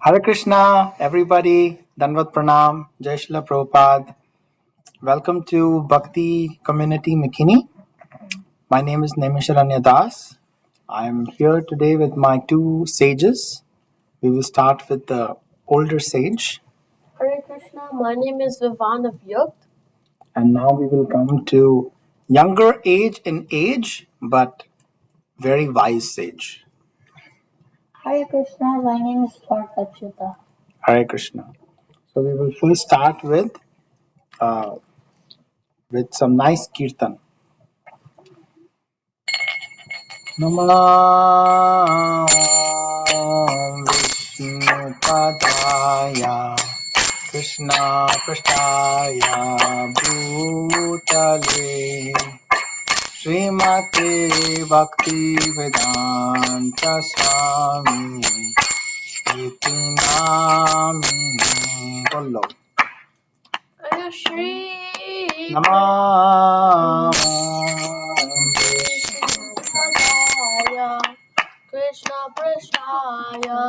Hare Krishna, everybody. Danvat Pranam, Jai Shila Prabhupada. Welcome to Bhakti Community McKinney. My name is Naimisharanya Das. I am here today with my two sages. We will start with the older sage. Hare Krishna, my name is Vivan of Yukt. And now we will come to younger age, but very wise sage. Hare Krishna, my name is Parth. Hare Krishna. So we will first start with some nice kirtan. Namah Vishnu Padaya Krishna Prasthaya Bhutale Srimate Bhakti Vedanta Swami Iti Namini Bollo Shri Namah Krishna Prasthaya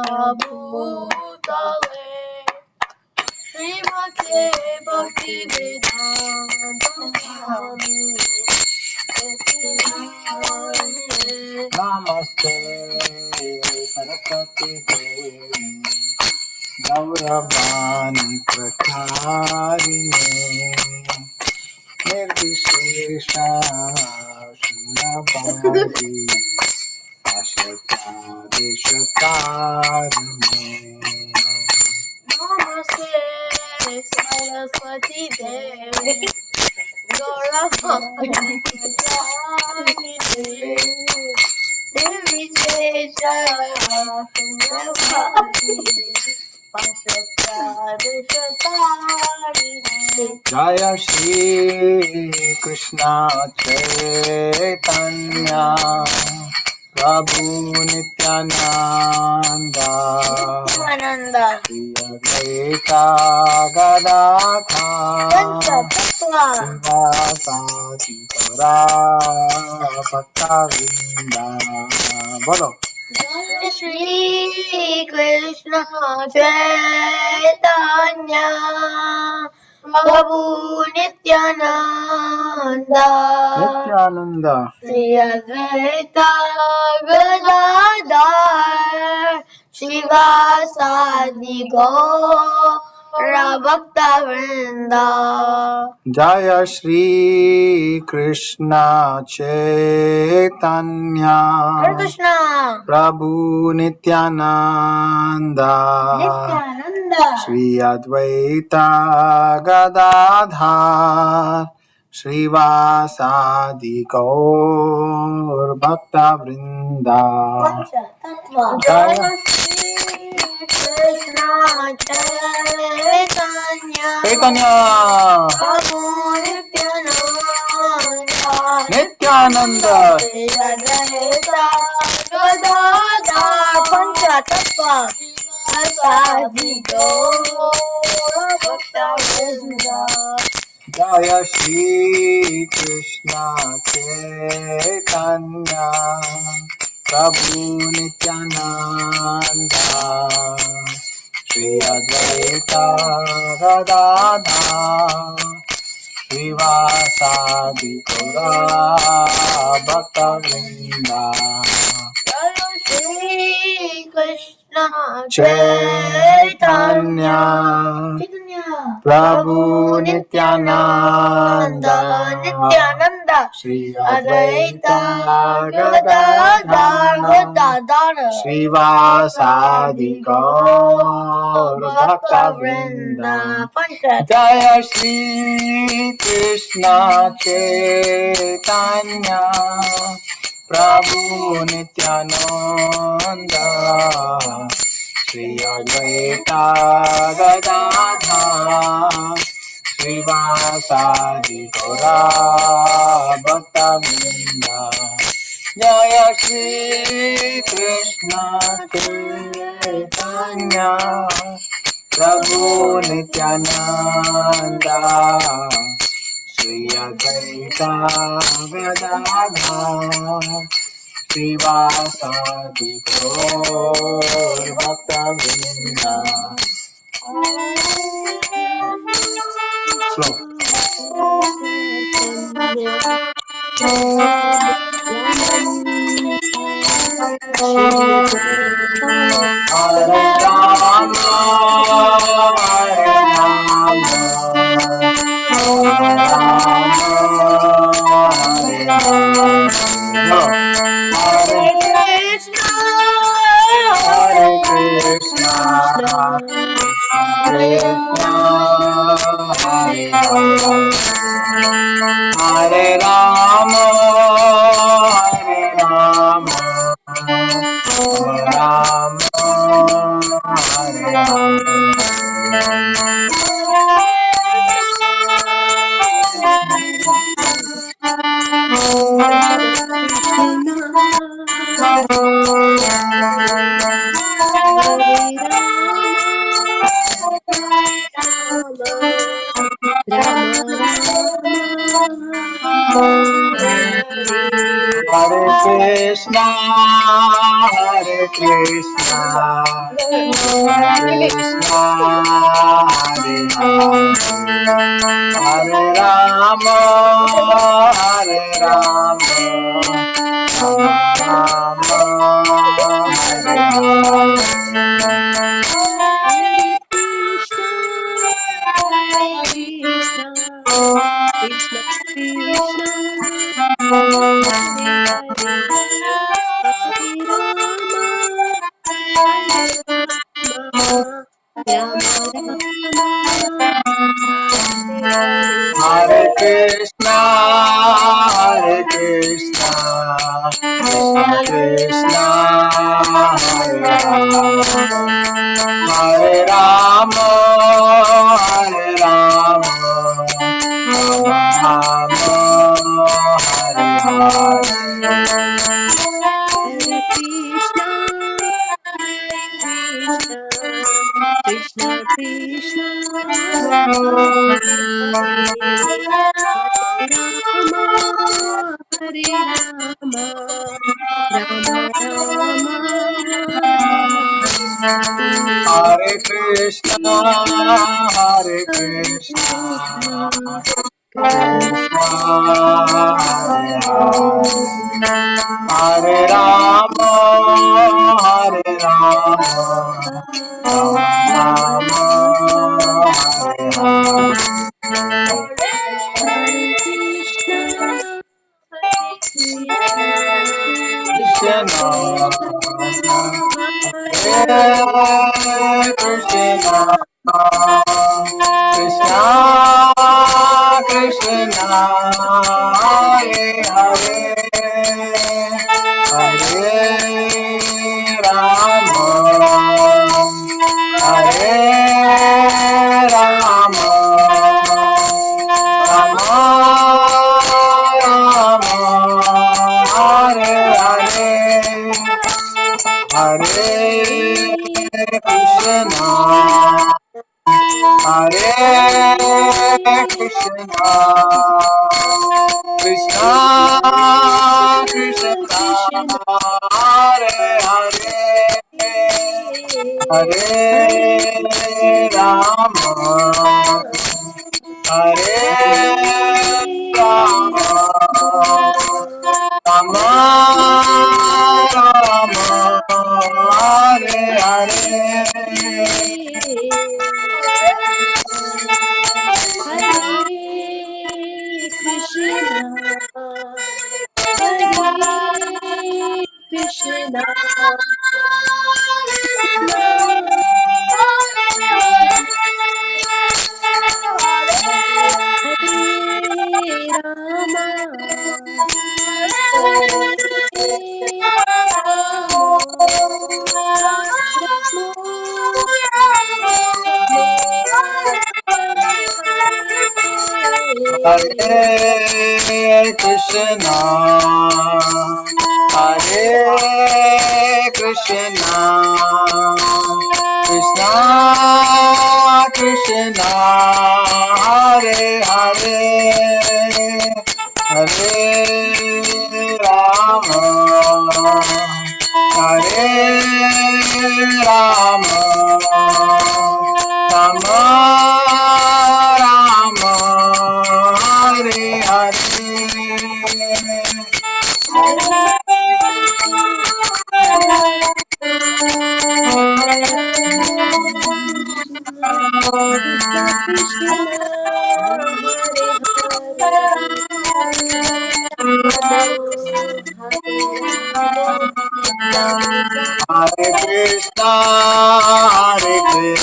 Bhutale Srimate Bhakti Vedanta Swami Namaste Saraswati Devi Gauravani Pracharine Nirvishesha Shunyavadi Ashatadeshatarine Namaste Saraswati Devi Gauravani Pracharine Nirvishesha Shunyavadi Jaya Shri Krishna Chaitanya Prabhu Nityananda Shri Advaita Gadadhar Sivasati Gaura Bhakta Vrinda Bolo Jai Shri Krishna Chaitanya Prabhu Nityananda Shri Advaita Gadadhar Shivasadi Gaura Bhakta Vrinda Jaya Shri Krishna Chaitanya Hare Krishna Prabhu Nityananda Shri Advaita Gadadhar Srivasadi Gaur Bhakta Vrinda Jaya Shri Krishna Chaitanya Prabhu Nityananda Shri Advaita Gadadhar Panchatattva Asadi Gaura Bhakta Vrinda Jaya Shri Krishna Chaitanya Prabhu Nityananda Shri Advaita Gadadhar Srivasadi Gaura Bhakta Vrinda Jaya Shri Krishna Chaitanya Prabhu Nityananda Shri Advaita Gadadhar Srivasadi Gaur Bhakta Vrinda Jaya Shri Krishna Chaitanya Prabhu Nityananda Shri Advaita Gadadhar Srivasadi Gaura Bhakta Vrinda Jaya Shri Krishna Chaitanya Prabhu Nityananda Shri Advaita Gadadhar Srivasadi Gaur Bhakta-vrinda. Slow. Hare Rama, Hare Rama, Rama Rama, Hare Hare. Hare Krishna, Krishna, Hare Hare. Hare Rama, Hare Rama, Rama Hare Hare Krishna, Hare Krishna, Krishna, Hare Hare, Hare Rama, Hare Rama, Rama Hare Hare. Hare Krishna, Hare Krishna, Krishna Krishna, Hare Hare, Hare Rama, Hare Rama, Rama Hare Hare. Hare Krishna, Hare Krishna, Krishna Hare Hare, Hare Rama, Hare Rama, Rama Hare Hare. Krishna, Hare Krishna, Krishna Krishna, Hare Hare, Hare Rama, Hare Rama, Rama Rama, Hare Hare, Hare Krishna, Hare Krishna, Krishna Krishna, Hare Hare, Hare Rama, Hare Rama, Rama Rama, Hare Hare. Hare Krishna, Hare Krishna, Krishna Krishna, Hare Hare, Hare Rama, Ram, Ram Ram, Hare Hare. Krishna Krishna Hare Hare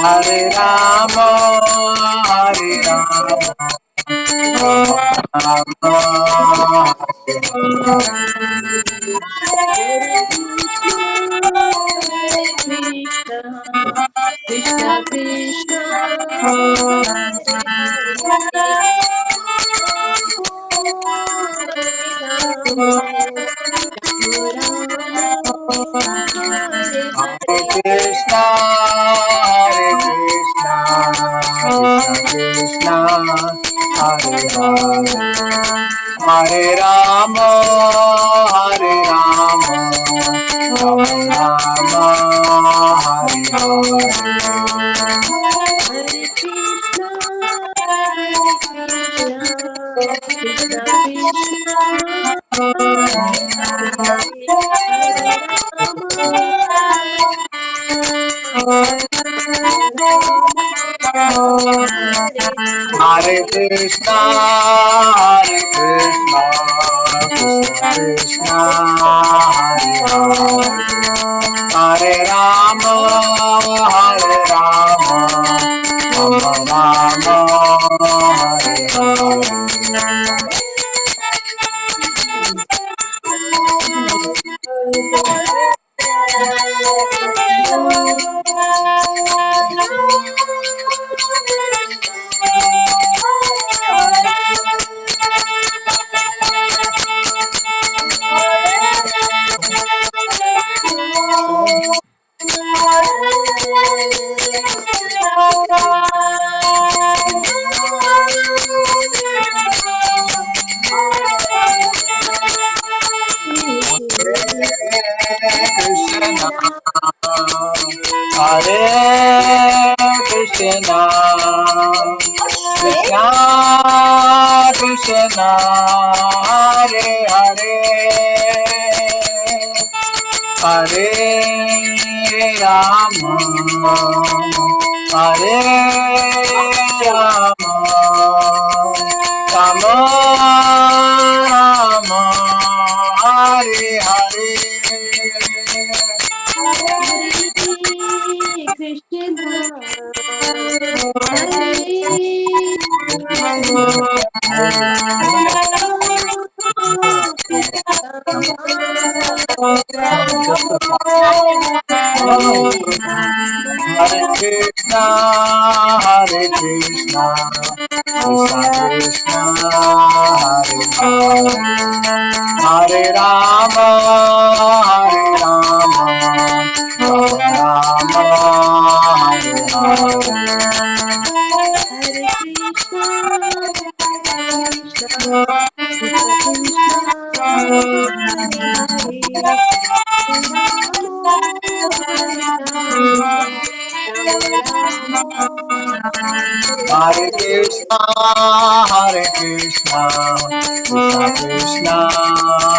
Hare Ramo Hare Ramo Ramo Hare Krishna, Hare Krishna, Krishna Krishna, Hare Hare, Hare Rama, Hare Rama, Rama Rama, Hare Krishna Hare Krishna Krishna Krishna Hare Hare Ramo Hare Ramo Ramo Hare Hare Hare Krishna, Hare Krishna, Krishna Krishna, Hare Hare, Hare Rama, Hare Rama, Rama Rama, Hare Hare. Hare Krishna, Hare Krishna, Krishna Krishna, Hare Hare, Hare Rama, Hare Rama, Hare Hare Hare. Krishna, Hare Krishna, Krishna Krishna, Hare Hare, Hare Rama, Hare Rama, Rama Rama, Hare Hare. Krishna, Hare Krishna, Krishna Krishna, Hare Hare, Hare Rama, Hare Rama, Rama Rama, Hare Hare. Hare Krishna, Hare Krishna, Krishna Hare Krishna, Hare Krishna, Krishna Krishna, Hare Hare, Hare Rama, Hare Rama, Rama Rama, Hare Hare. Hare Krishna, Hare Krishna, Krishna Krishna, Hare Hare, Hare Ramo, Hare Ramo, Ramo Ramo, Hare Hare Hare. Krishna, Hare Krishna, Krishna Krishna,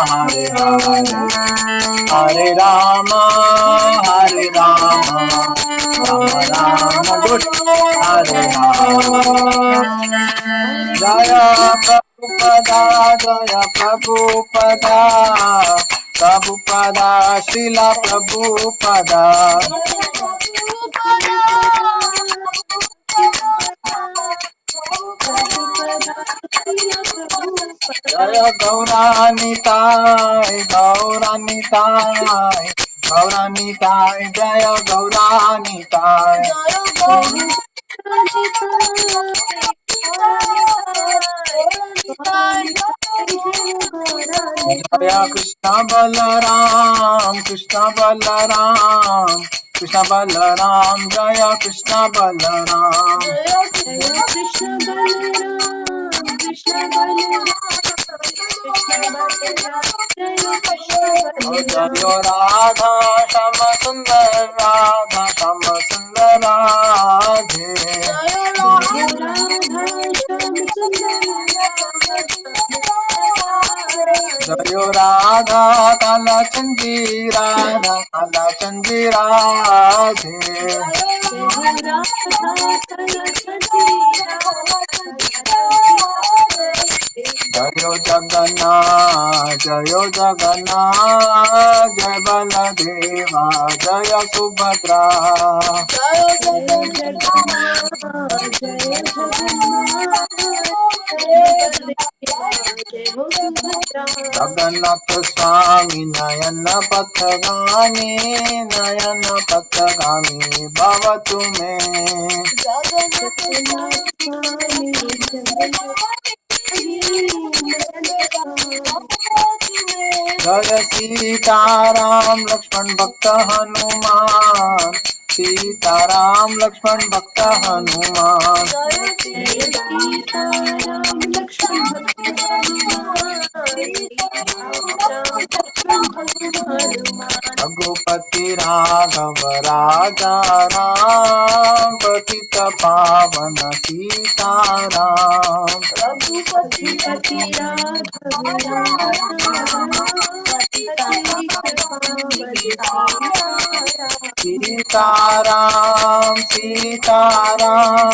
Hare Hare, Hare Rama, Hare Rama, Rama Rama, good, Hare Hare. Jaya Prabhupada, Jaya Prabhupada, Prabhupada, Srila Prabhupada. Jaya Gauranitai, Gauranitai, Gauranitai, Jaya Gauranitai. Jaya Krishna Balaram, Krishna Balaram, Krishna Balaram, Jaya Krishna Balaram. Jaya Krishna Balaram, Krishna Balaram, जय कृष्ण बलराम जयो राधा श्याम सुंदर राधा श्याम सुंदर राधे जय राधा श्याम सुंदर जयो राधा काला चंदी राधा काला चंदी राधे जय राधा कला सती जयो जगन्नाथ जयो जगन्नाथ जय बलदेवा जय सुभद्रा जय जगन्नाथ जय जगन्नाथ जय हो सुभद्रा जगन्नाथ स्वामी नयन पथगामी नयन पथगामी भवतु मे जगन्नाथ स्वामी जय सीताराम लक्ष्मण भक्त हनुमान सीताराम लक्ष्मण भक्त हनुमान जय सीताराम लक्ष्मण भक्त हनुमान रघुपति राघव राजा राम पतित पावन सीताराम रघुपति पति राघव सीताराम सीताराम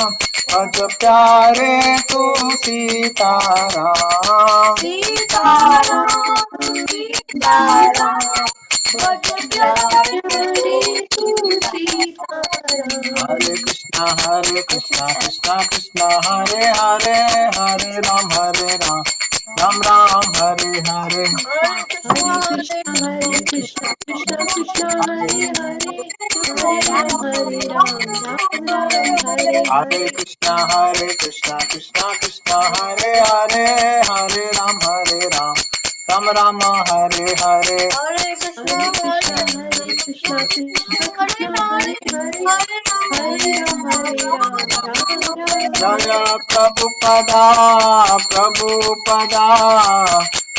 अज प्यारे तू सीताराम हरे कृष्णा कृष्णा कृष्णा हरे हरे हरे राम राम राम हरे हरे हरे कृष्ण कृष्ण कृष्ण हरे हरे हरे राम राम हरे हरे कृष्णा कृष्णा कृष्णा हरे हरे हरे राम राम राम हरे हरे हरे कृष्ण कृष्ण कृष्ण हरे हरे हरे राम जय प्रभुपदा प्रभुपदा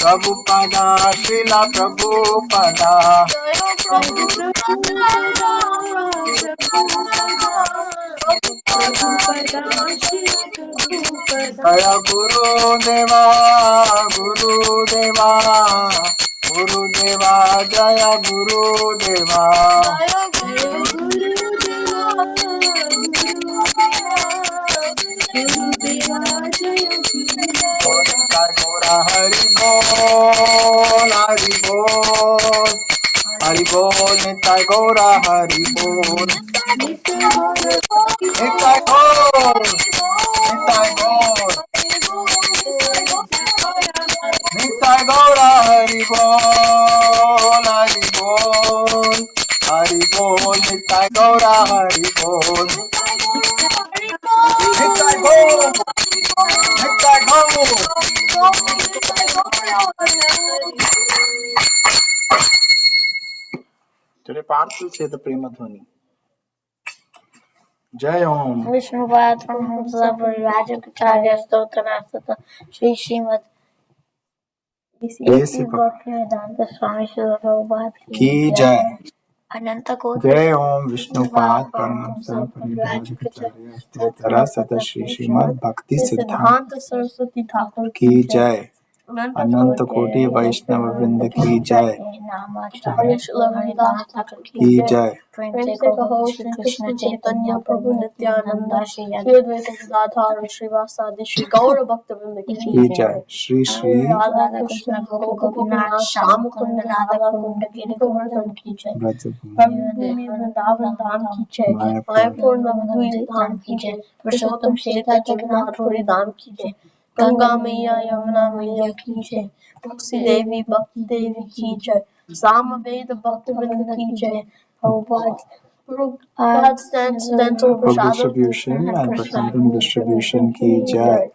प्रभुपदा श्रीला प्रभुपदा जय गुरुदेवा गुरुदेवा गुरुदेवा जय गुरुदेवा गोरा हरि बोल हरि बोल हरि बोल निताय गौरा हरि बोल निताय गौर निताय गौर निताय गौरा हरि बोल हरि बोल हरि बोल निताय गौरा हरि बोल निताय गौर निताय गौर Today Parth will say the Prema Dhwani. Jai Om. Vishnupad परिवार्य स्तोत्र श्री श्रीमद ऐसी भक्तिवेदांत स्वामी श्री प्रभुपाद की जय। अनंत कोटि जय ओम विष्णुपाद परमहंस परिव्राजकाचार्य स्तोत्र सत श्री श्रीमद भक्ति सिद्धांत सरस्वती ठाकुर की जय। अनंत कोटि वैष्णव वृंद की जय नामाचार्य हरिदास ठाकुर की जय। प्रेम से कहो श्री कृष्ण चैतन्य प्रभु नित्यानंद श्री अद्वैत गदाधर श्रीवासादि श्री गौर भक्त वृंद की जय। श्री श्री राधा कृष्ण गोपीनाथ श्याम कुंड राधा कुंड गिरि गोवर्धन की जय। भूमि वृंदावन धाम की जय। मायापुर नवद्वीप धाम की जय। पुरुषोत्तम श्वेता जगन्नाथपुरी धाम की जय। गंगा मैया यमुना मैया की जय। तुलसी देवी भक्ति देवी की जय। सामवेद भक्त वृंद की जय। Prabhupada Transcendental book distribution and prasadam distribution की जय।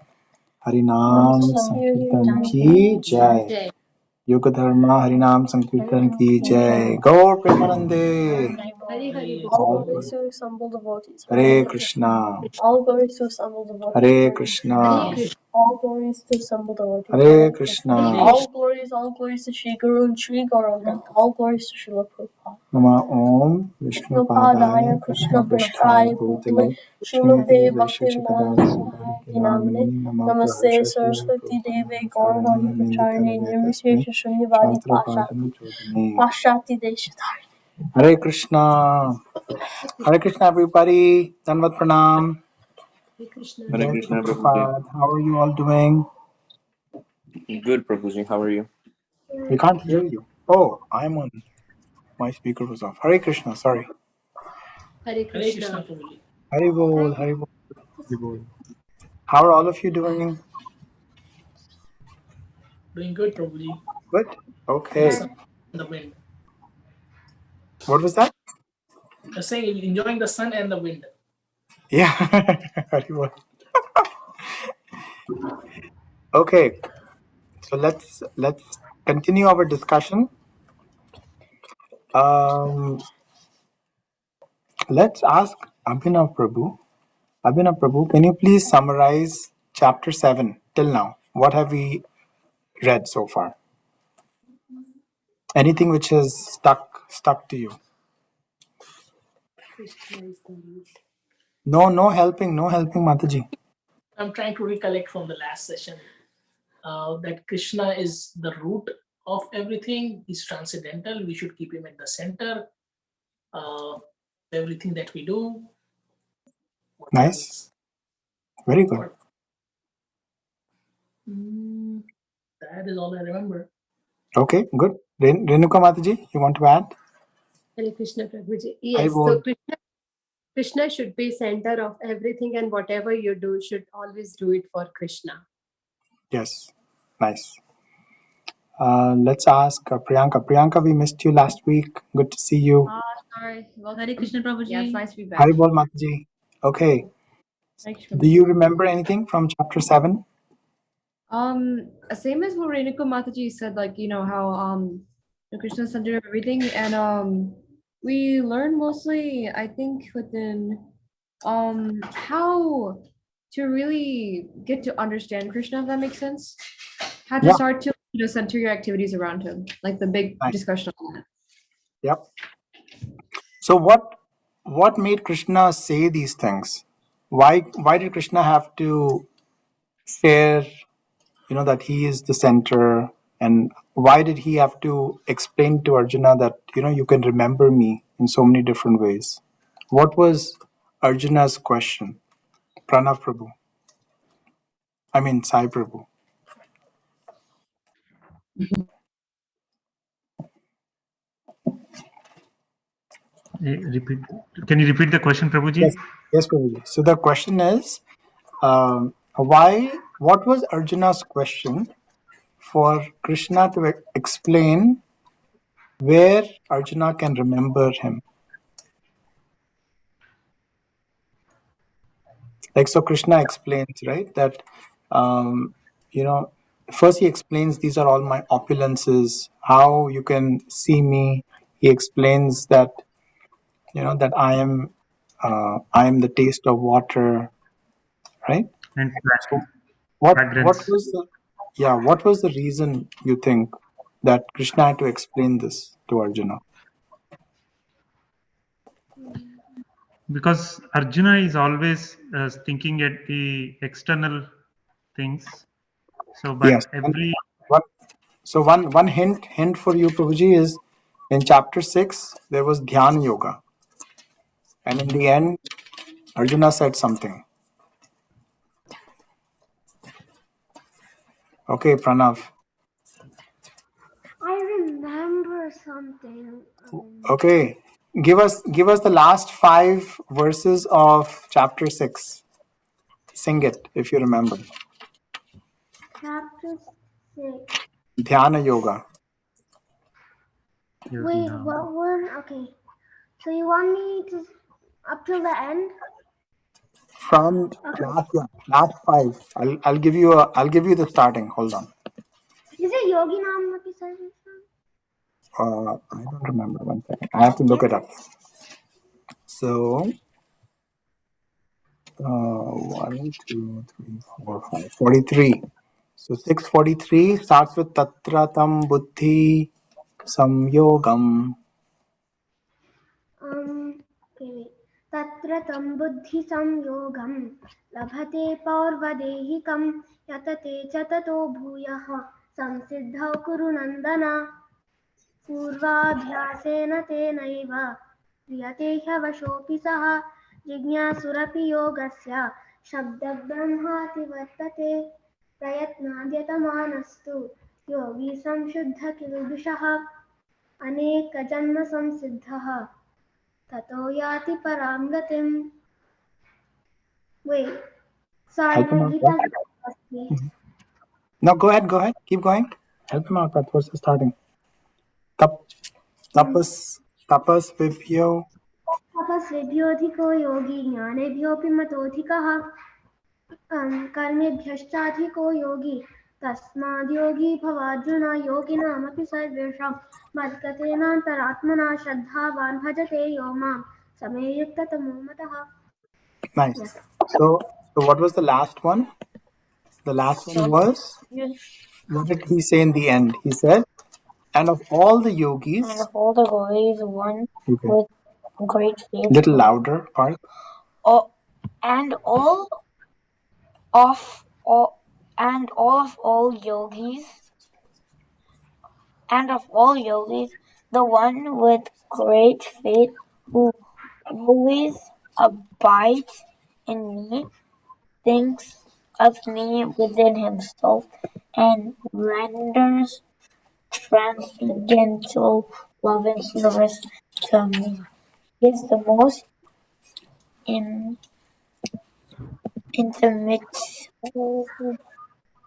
हरिनाम संकीर्तन की जय। युग धर्म हरिनाम संकीर्तन की जय। गौर प्रेमानंदे। Hari Hari Bol. All glories to assembled devotees. Hare Krishna. All glories to assembled devotees. Hare Krishna. Hare Krishna. All glories to assembled devotees. Hare Krishna. All glories to Shri Guru and Shri Gauranga. All glories to Srila Prabhupada. Nama Om Vishnu Padaya Krishna Prasthaya Bhutale Srimate Bhakti Namane Namaste Saraswati Devi Gauranga Pacharne Nirvishesha Shunyavadi Pashati Deshatari. Hare Krishna. Hare Krishna, everybody. Danvat Pranam. Hare Krishna. Hare Krishna, Prabhuji. Prabhupada. How are you all doing? Good, Prabhuji. How are you? We can't hear you. Oh, I'm on. My speaker was off. Hare Krishna, sorry. Hare Krishna. Hare Bol, Hare Bol, Hare Bol. How are all of you doing? Doing good, Prabhuji. Good? Okay. The wind. What was that? You're saying enjoying the sun and the wind. Yeah. Hare Bol. Okay. So let's continue our discussion. Let's ask Abhinav Prabhu. Abhinav Prabhu, can you please summarize chapter 7 till now? What have we read so far? Anything which has stuck to you? No helping, Mataji. I'm trying to recollect from the last session that Krishna is the root of everything. He's transcendental. We should keep him at the center. Everything that we do. What Nice. else? Very good. That is all I remember. Okay, good. Renuka Mataji, you want to add? Hare Krishna, Prabhuji. I Yes, so will. Krishna should be center of everything, and whatever you do should always do it for Krishna. Yes, nice. Let's ask Priyanka. Priyanka, we missed you last week. Good to see you. Sorry. Well, Hare Krishna Prabhuji. Yeah, it's nice to be back. Haribol Mataji. Okay. Do you remember anything from chapter 7? Same as what Renuka Mataji said, like, how Krishna is center of everything, and we learn mostly, I think, within how to really get to understand Krishna, if that makes sense. How to start to center your activities around him, like the big discussion on that. Yep. So what made Krishna say these things? Why did Krishna have to share, that he is the center, and why did he have to explain to Arjuna that, you can remember me in so many different ways? What was Arjuna's question? Pranav Prabhu. I mean, Sai Prabhu. Can you repeat the question, Prabhuji? Yes, Prabhuji. So the question is, what was Arjuna's question for Krishna to explain where Arjuna can remember him? Like, so Krishna explains, right, that, first he explains these are all my opulences, how you can see me. He explains that, that I am the taste of water, right? And So what fragrance. was the reason you think that Krishna had to explain this to Arjuna? Because Arjuna is always thinking at the external things. So, but Yes. every So one hint for you, Prabhuji, is in chapter 6 there was Dhyan Yoga, and in the end, Arjuna said something. Okay, Pranav. I remember something. Okay, give us the last 5 verses of chapter 6. Sing it if you remember. Chapter 6. Dhyana Yoga. Wait, what one? Okay. So you want me to up till the end? From last 5. I'll give you the starting. Hold on. Is it Yogi Namaki Sarvasam? I don't remember. 1 second. I have to look it up. So 1, 2, 3, 4, 5, 43. So 643 starts with Tatra Tam Buddhi Samyogam. Okay. Tatra tam buddhi samyogam labhate paurvadehikam yatate cha tato bhuyah samsiddhau kuru nandana पूर्वाभ्यासेन तेनैव क्रियते ह्यवशोऽपि सः जिज्ञासुरपि योगस्य शब्दब्रह्माति वर्तते प्रयत्नाद्यतमानस्तु योगी संशुद्धकिल्बिषः अनेकजन्मसंसिद्धः ततो याति परां गतिम्. Wait, sorry, Help him my out. Gita What? lost me. No, go ahead. Keep going. Help him out. That was starting. Tapas Vipyo. तपस्विभ्योऽधिको योगी ज्ञानेभ्योऽपि मतोऽधिकः कर्मेभ्यश्चाधिको योगी तस्माद् योगी भवार्जुन योगिनामपि सर्वेषां मद्गतेनान्तरात्मना श्रद्धावान् भजते यो मां समे युक्ततमो मतः. Nice. Yes. So what was the last one? The last one was, what did he say in the end? He said, and of all the yogis, And of all the glories, one okay, with great faith, little louder, Parth. and all of all yogis, the one with great faith who always abides in me, thinks of me within himself, and renders transcendental loving service to me. He is the most intimate.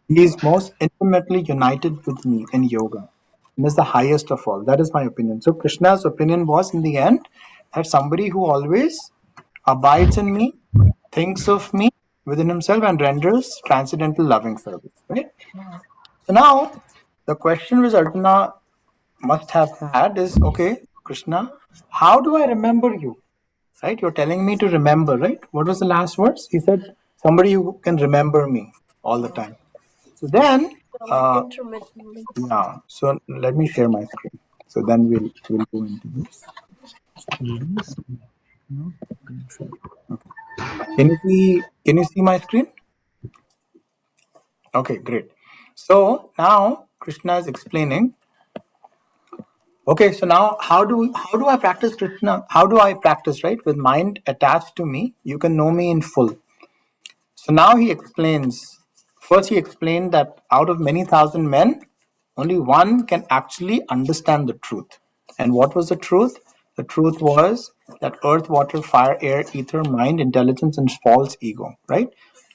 He is most intimately united with me in yoga and is the highest of all. That is my opinion. So Krishna's opinion was in the end that somebody who always abides in me, thinks of me within himself and renders transcendental loving service. Right? So now the question which Arjuna must have had is, okay, Krishna, how do I remember you? Right? You're telling me to remember, right? What was the last words? He said, somebody who can remember me all the time. So then, Intermittently. yeah. So let me share my screen. So then we'll go into this. No? Okay. Can you see my screen? Okay, great. So now Krishna is explaining. Okay, so now how do I practice Krishna? How do I practice, right? With mind attached to me, you can know me in full. So now he explains. First, he explained that out of many thousand men, only one can actually understand the truth. And what was the truth? The truth was that earth, water, fire, air, ether, mind, intelligence, and false ego, right?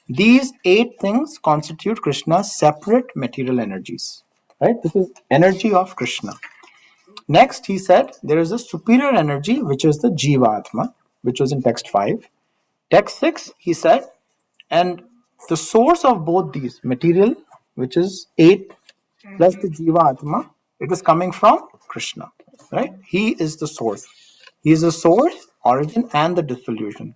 These 8 things constitute Krishna's separate material energies, right? This is energy of Krishna. Next, he said there is a superior energy, which is the Jivatma, which was in text 5. Text 6, he said, and the source of both these, material, which is 8, plus the Jivatma, it is coming from Krishna, right? He is the source. He is the source, origin, and the dissolution.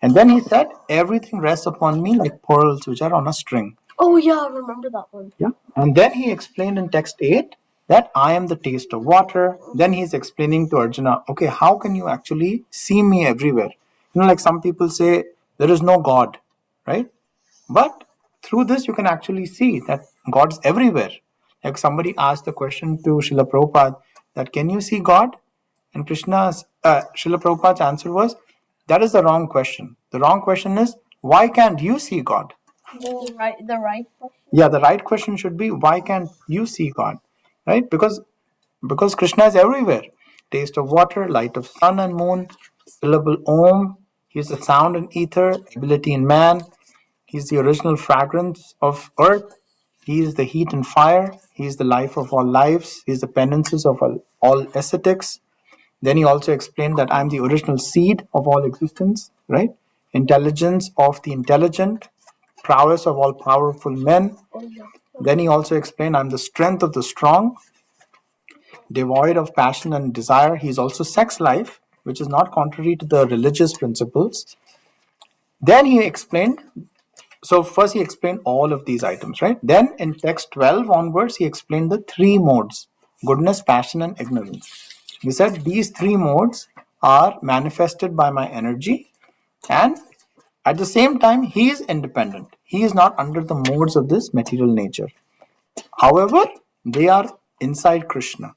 And then he said, everything rests upon me like pearls which are on a string. Oh yeah, I remember that one. Yeah. And then he explained in text 8 that I am the taste of water. Then he's explaining to Arjuna, okay, how can you actually see me everywhere? Like some people say, there is no God, right? But through this, you can actually see that God's everywhere. Like somebody asked the question to Srila Prabhupada that, can you see God? And Srila Prabhupada's answer was, that is the wrong question. The wrong question is, why can't you see God? The right question. Yeah, the right question should be, why can't you see God? Right? Because Krishna is everywhere. Taste of water, light of sun and moon, syllable Om. He's the sound and ether, ability in man. He's the original fragrance of earth. He is the heat and fire. He is the life of all lives. He is the penances of all ascetics. Then he also explained that I'm the original seed of all existence, right? Intelligence of the intelligent, prowess of all powerful men. Then he also explained I'm the strength of the strong, devoid of passion and desire. He's also sex life, which is not contrary to the religious principles. Then he explained, so first he explained all of these items, right? Then in text 12 onwards, he explained the three modes: goodness, passion, and ignorance. He said these three modes are manifested by my energy, and at the same time, he is independent. He is not under the modes of this material nature. However, they are inside Krishna,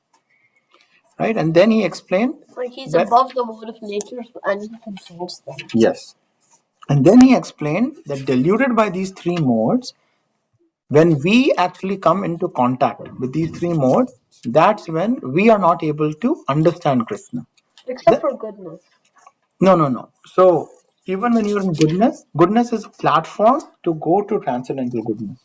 right? And then he explained, Like he's that- above the mode of nature and he controls them. yes. And then he explained that deluded by these three modes, when we actually come into contact with these three modes, that's when we are not able to understand Krishna. Except for goodness. No. So even when you're in goodness, goodness is a platform to go to transcendental goodness.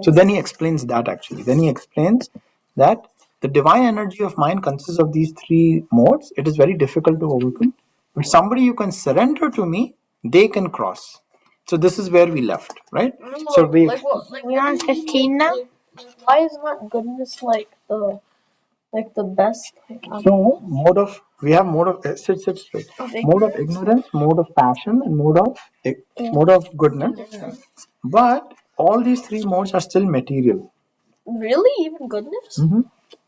So then he explains that actually. Then he explains that the divine energy of mind consists of these three modes. It is very difficult to overcome. But somebody you can surrender to me, they can cross. So this is where we left, right? So we Like we're on 15 now? Why is not goodness like the best? so we have mode of sit straight. Mode of ignorance, mode of passion, and mode of goodness. But all these three modes are still material. Really? Even goodness?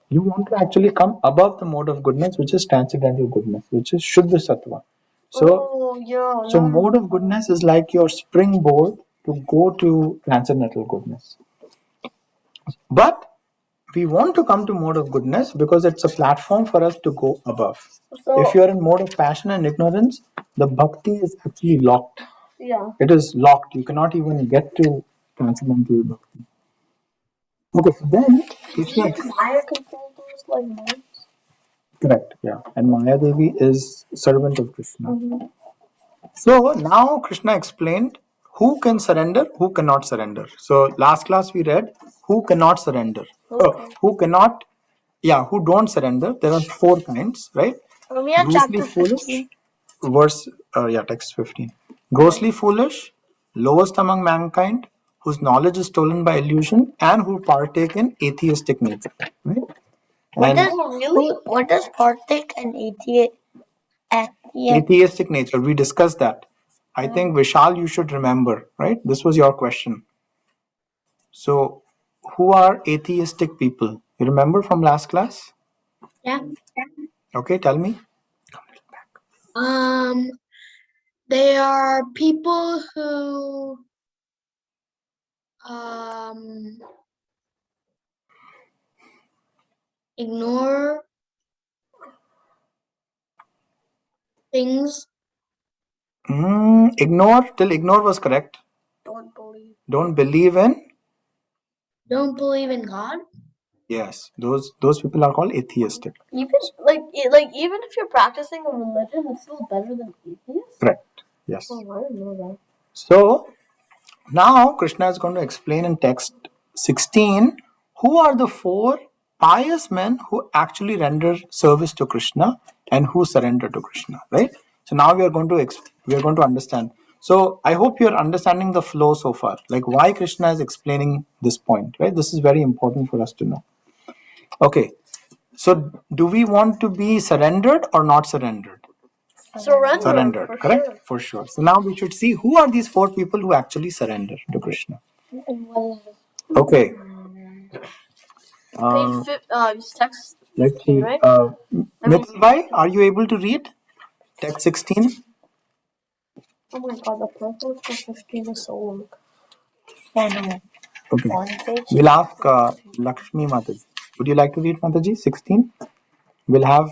You want to actually come above the mode of goodness, which is transcendental goodness, which is Shuddha Sattva. So mode of goodness is like your springboard to go to transcendental goodness. But we want to come to mode of goodness because it's a platform for us to go above. If you're in mode of passion and ignorance, the bhakti is actually locked. Yeah. It is locked. You cannot even get to transcendental bhakti. Okay, so then Krishna. Maya controls those like modes? Correct, yeah. And Maya Devi is servant of Krishna. So now Krishna explained who can surrender, who cannot surrender. So last class we read who cannot surrender. Who don't surrender. There are four kinds, right? We have Grossly chapter foolish, 15. text 15. Grossly foolish, lowest among mankind, whose knowledge is stolen by illusion, and who partake in atheistic nature. Right? What does partake and atheistic nature? We discussed that. I think Vishal, you should remember, right? This was your question. So, who are atheistic people? You remember from last class? Yeah. Okay, tell me. They are people who ignore things. Ignore was correct. Don't believe in. Don't believe in God. Yes, those people are called atheistic. Even even if you're practicing a religion, it's still better than atheist. Correct. Yes. Oh, I didn't know that. So now Krishna is going to explain in text 16 who are the four pious men who actually render service to Krishna and who surrender to Krishna, right? So now we are going to understand. So I hope you're understanding the flow so far, like why Krishna is explaining this point, right? This is very important for us to know. Okay, so do we want to be surrendered or not surrendered? Surrendered, correct? Sure. For sure. So now we should see who are these four people who actually surrender to Krishna. Okay. Text. Let's see. Right? Mithil Bhai, are you able to read text 16? Oh my god, the purple for 15 is so long. I know. Okay. We'll ask Lakshmi Mataji. Would you like to read Mataji 16? We'll have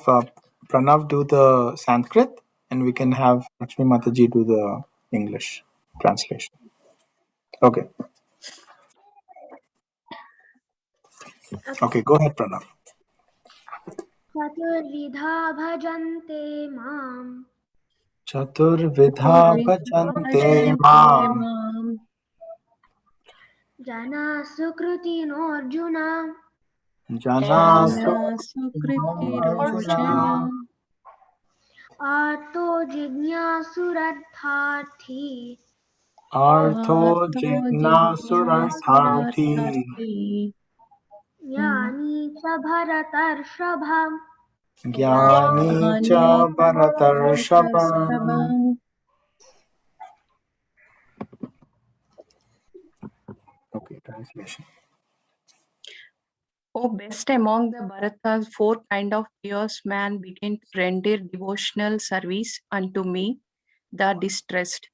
Pranav do the Sanskrit and we can have Lakshmi Mataji do the English translation. Okay. Okay, go ahead, Pranav. चतुर्विधा भजन्ते माम् Chaturvidha bhajante mam जना सुकृतिनोऽर्जुन jana Sukritirojana. आर्तो जिज्ञासुरर्थार्थी artho jignasurartharthi ज्ञानी च भरतर्षभ Jnani cha Bharatarshava. Okay, translation. O best among the Bharata's 4 kind of pious man began to render devotional service unto me, the distressed,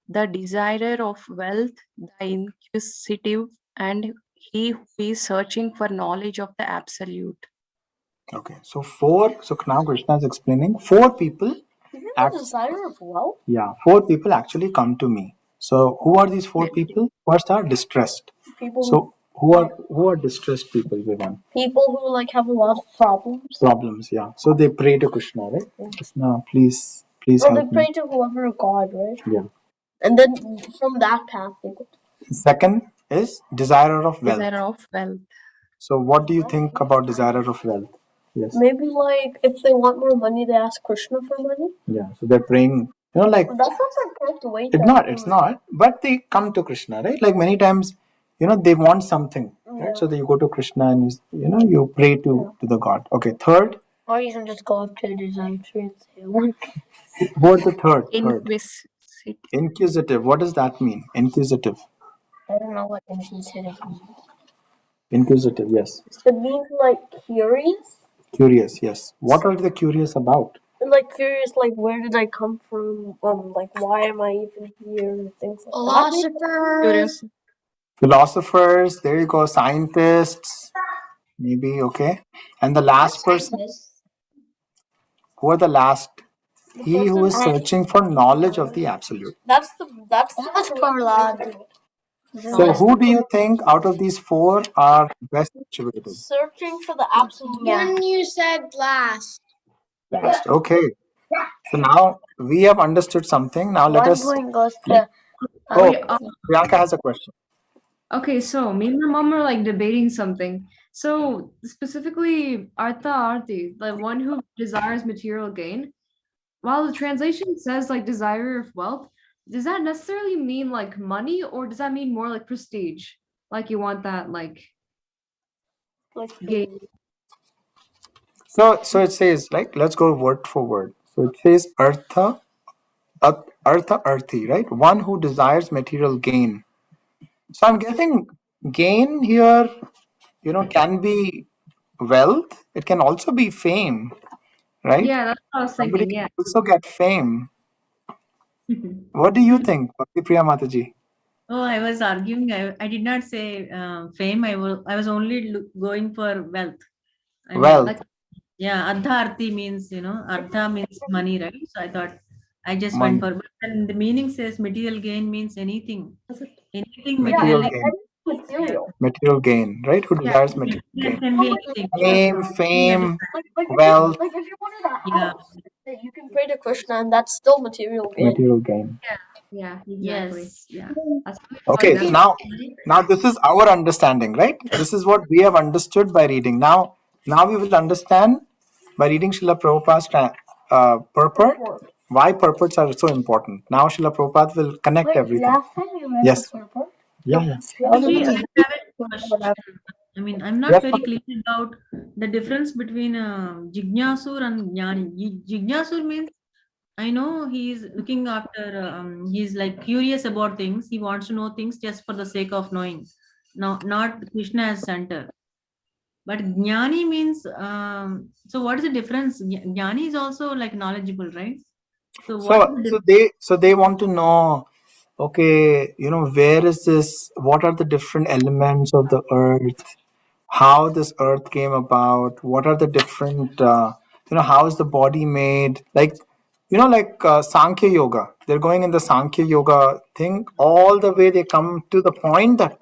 the desirer of wealth, the inquisitive, and he who is searching for knowledge of the absolute. Okay, so now Krishna is explaining 4 people. Isn't the desire of wealth? Yeah, 4 people actually come to me. So who are these 4 people? First are distressed. People So who are distressed people, Vivan? people who like have a lot of problems. Problems, yeah. So they pray to Krishna, right? Krishna, please Or they help pray me. to whoever God, right? Yeah. And then from that path they go. Second is desirer of wealth. Desire of wealth. So what do you think about desirer of wealth? Yes. Maybe like if they want more money, they ask Krishna for money. Yeah. So they're praying, like But that's not the correct way. it's not. But they come to Krishna, right? Like many times, they want something, right? So you go to Krishna and you pray to the God. Okay. Third. Or you can just go up to the design tree and say, "Look." What's the third? Inquisitive. Inquisitive. What does that mean? Inquisitive. I don't know what inquisitive means. Inquisitive. Yes. It means like curious. Curious. Yes. What are they curious about? Like curious, like where did I come from? Like why am I even here? Things like Philosophers. Curious. Philosophers. There you go. Scientists. Maybe. Okay. And the last person. Who are the last? He who is searching for knowledge of the absolute. That's Prahlad. So who do you think out of these 4 are best situated? Searching for the absolute. One you said last. Best. Okay. So now we have understood something. Now let us. point goes to. Priyanka has a question. Okay, so me and my mom are like debating something. So specifically, Artha Arti, the one who desires material gain, while the translation says like desire of wealth, does that necessarily mean like money, or does that mean more like prestige? Like you want that like gain? So it says, like, let's go word for word. So it says Artha Arthi, right? One who desires material gain. So I'm guessing gain here, can be wealth. It can also be fame, right? Yeah, that's what I was thinking. Somebody Yeah. can also get fame. What do you think, Bhakti Priya Mataji? Oh, I was arguing. I did not say fame. I was only going for wealth. Wealth. Ardha Arti means, Ardha means money, right? So I thought I just went for, but then the meaning says material gain means anything. Anything material gain. Material gain, right? Who desires material gain? Can be anything. Fame, wealth. Like if you wanted a house, you can pray to Krishna, and that's still material gain. Material gain. Yeah, exactly. Yes. Yeah. Okay, so now this is our understanding, right? This is what we have understood by reading. Now we will understand by reading Srila Prabhupada's purport, why purports are so important. Now Srila Prabhupada will connect everything. Last time you read Yes. the purport? Yeah. Actually, I have a question. I mean, I'm not very clear about the difference between Jignasur and Jnani. Jignasur means, I know he's looking after, he's like curious about things. He wants to know things just for the sake of knowing. Now, not Krishna as center. But Jnani means, so what is the difference? Jnani is also like knowledgeable, right? So they want to know, okay, where is this? What are the different elements of the earth? How this earth came about? What are the different, how is the body made? Like, Sankhya Yoga. They're going in the Sankhya Yoga thing. All the way they come to the point that,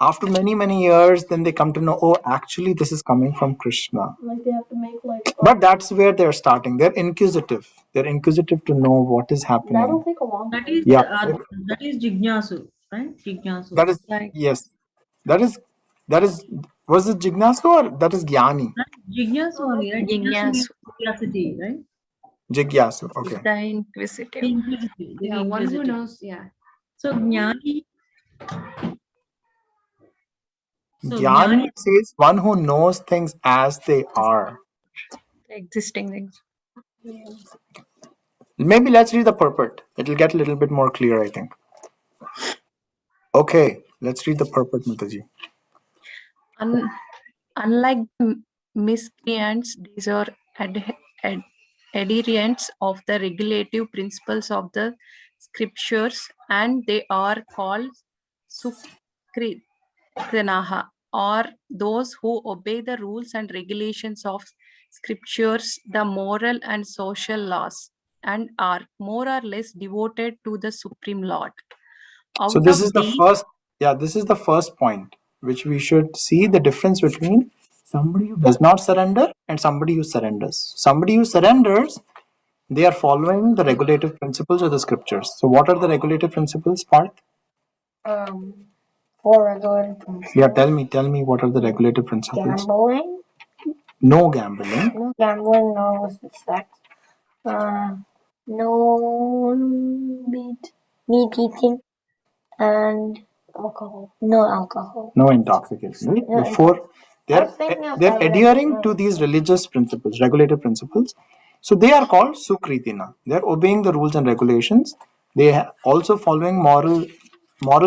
after many, many years, then they come to know, actually, this is coming from Krishna. Like they have to make But that's where they're starting. They're inquisitive. They're inquisitive to know what is happening. That'll take a long time. That is Jignasu, right? Jignasu. That is, yes. That is, was it Jignasu or that is Jnani? Jignasu only, right? Jignasu, curiosity, right? Jigyasu, okay. The inquisitive. Yeah, one who knows, yeah. So Jnani. Jnani says one who knows things as they are. existing things. Maybe let's read the purport. It'll get a little bit more clear, I think. Okay, let's read the purport, Mataji. Unlike the miscreants, these are adherents of the regulative principles of the scriptures, and they are called Sukritanaha, or those who obey the rules and regulations of scriptures, the moral and social laws, and are more or less devoted to the Supreme Lord. So this is the first point, which we should see the difference between somebody who does not surrender and somebody who surrenders. Somebody who surrenders, they are following the regulative principles of the scriptures. So what are the regulative principles, Parth? 4 regulative principles. Yeah, tell me what are the regulative principles? Gambling. No gambling. No gambling, no illicit sex. No meat eating. And alcohol. No alcohol. No intoxication. Right? No Before they're adhering to these religious principles, regulative principles. So they are called Sukritina. They're obeying the rules and regulations. They are also following moral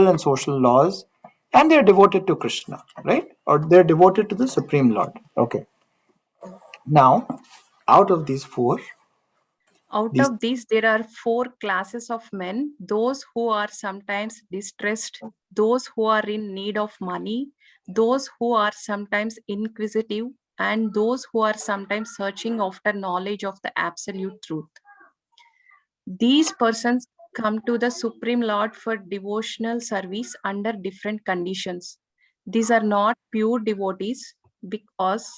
and social laws, and they're devoted to Krishna, right? Or they're devoted to the Supreme Lord. Okay. Now, out of these four, of these, there are 4 classes of men: those who are sometimes distressed, those who are in need of money, those who are sometimes inquisitive, and those who are sometimes searching after knowledge of the absolute truth. These persons come to the Supreme Lord for devotional service under different conditions. These are not pure devotees because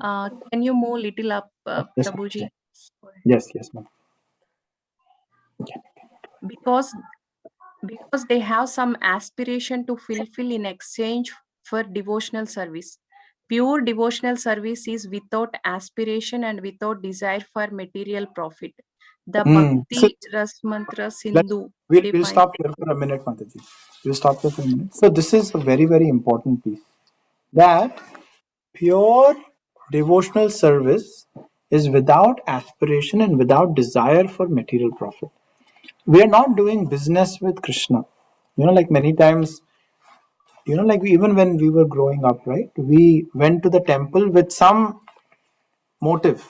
can you move little up, Yes, Prabhuji? Yes, ma'am. Because they have some aspiration to fulfill in exchange for devotional service. Pure devotional service is without aspiration and without desire for material profit. The Bhakti Ras Mantra Sindhu. We'll stop here for a minute, Mataji. We'll stop here for a minute. So this is a very, very important piece. That pure devotional service is without aspiration and without desire for material profit. We are not doing business with Krishna. Like many times, like even when we were growing up, right? We went to the temple with some motive,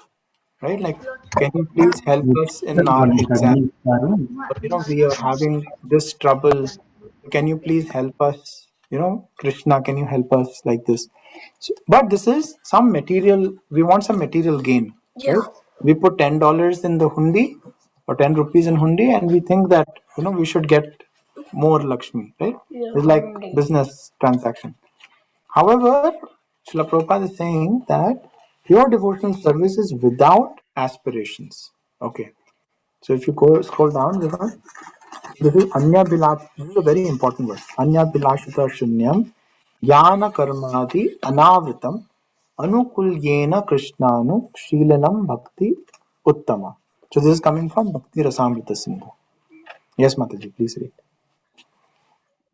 right? Like, can you please help us in our exam? We are having this trouble. Can you please help us? Krishna, can you help us like this? So, but this is some material. We want some material gain, right? We put $10 in the hundi or 10 rupees in hundi, and we think that we should get more Lakshmi, right? It's like business transaction. However, Srila Prabhupada is saying that pure devotional service is without aspirations. Okay. So if you scroll down, this is Anya Bilash. This is a very important word. Anya Bilashita Shunyam Yana Karmadi Anavritam Anukulyena Krishnanu Shrilanam Bhakti Uttama. So this is coming from Bhakti Rasamrita Sindhu. Yes, Mataji, please read.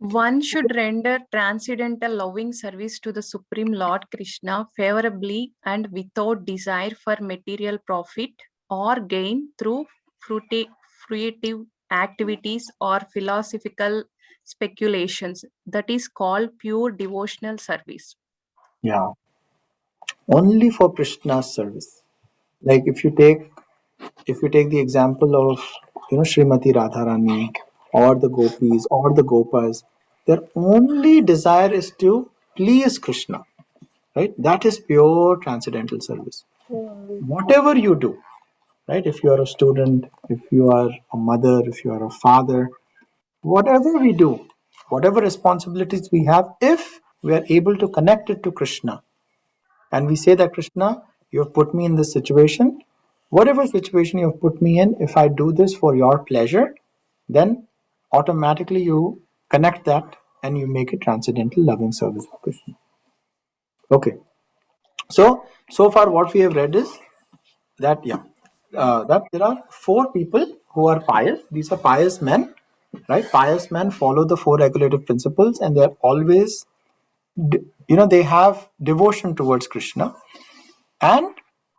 One should render transcendental loving service to the Supreme Lord Krishna favorably and without desire for material profit or gain through fruitive activities or philosophical speculations. That is called pure devotional service. Yeah. Only for Krishna's service. Like if you take the example of Srimati Radharani or the gopis or the gopas, their only desire is to please Krishna, right? That is pure transcendental service. Whatever you do, right? If you are a student, if you are a mother, if you are a father, whatever we do, whatever responsibilities we have, if we are able to connect it to Krishna, and we say that Krishna, you have put me in this situation, whatever situation you have put me in, if I do this for your pleasure, then automatically you connect that and you make it transcendental loving service for Krishna. Okay. So far what we have read is that that there are 4 people who are pious. These are pious men, right? Pious men follow the 4 regulative principles, and they are always, they have devotion towards Krishna. And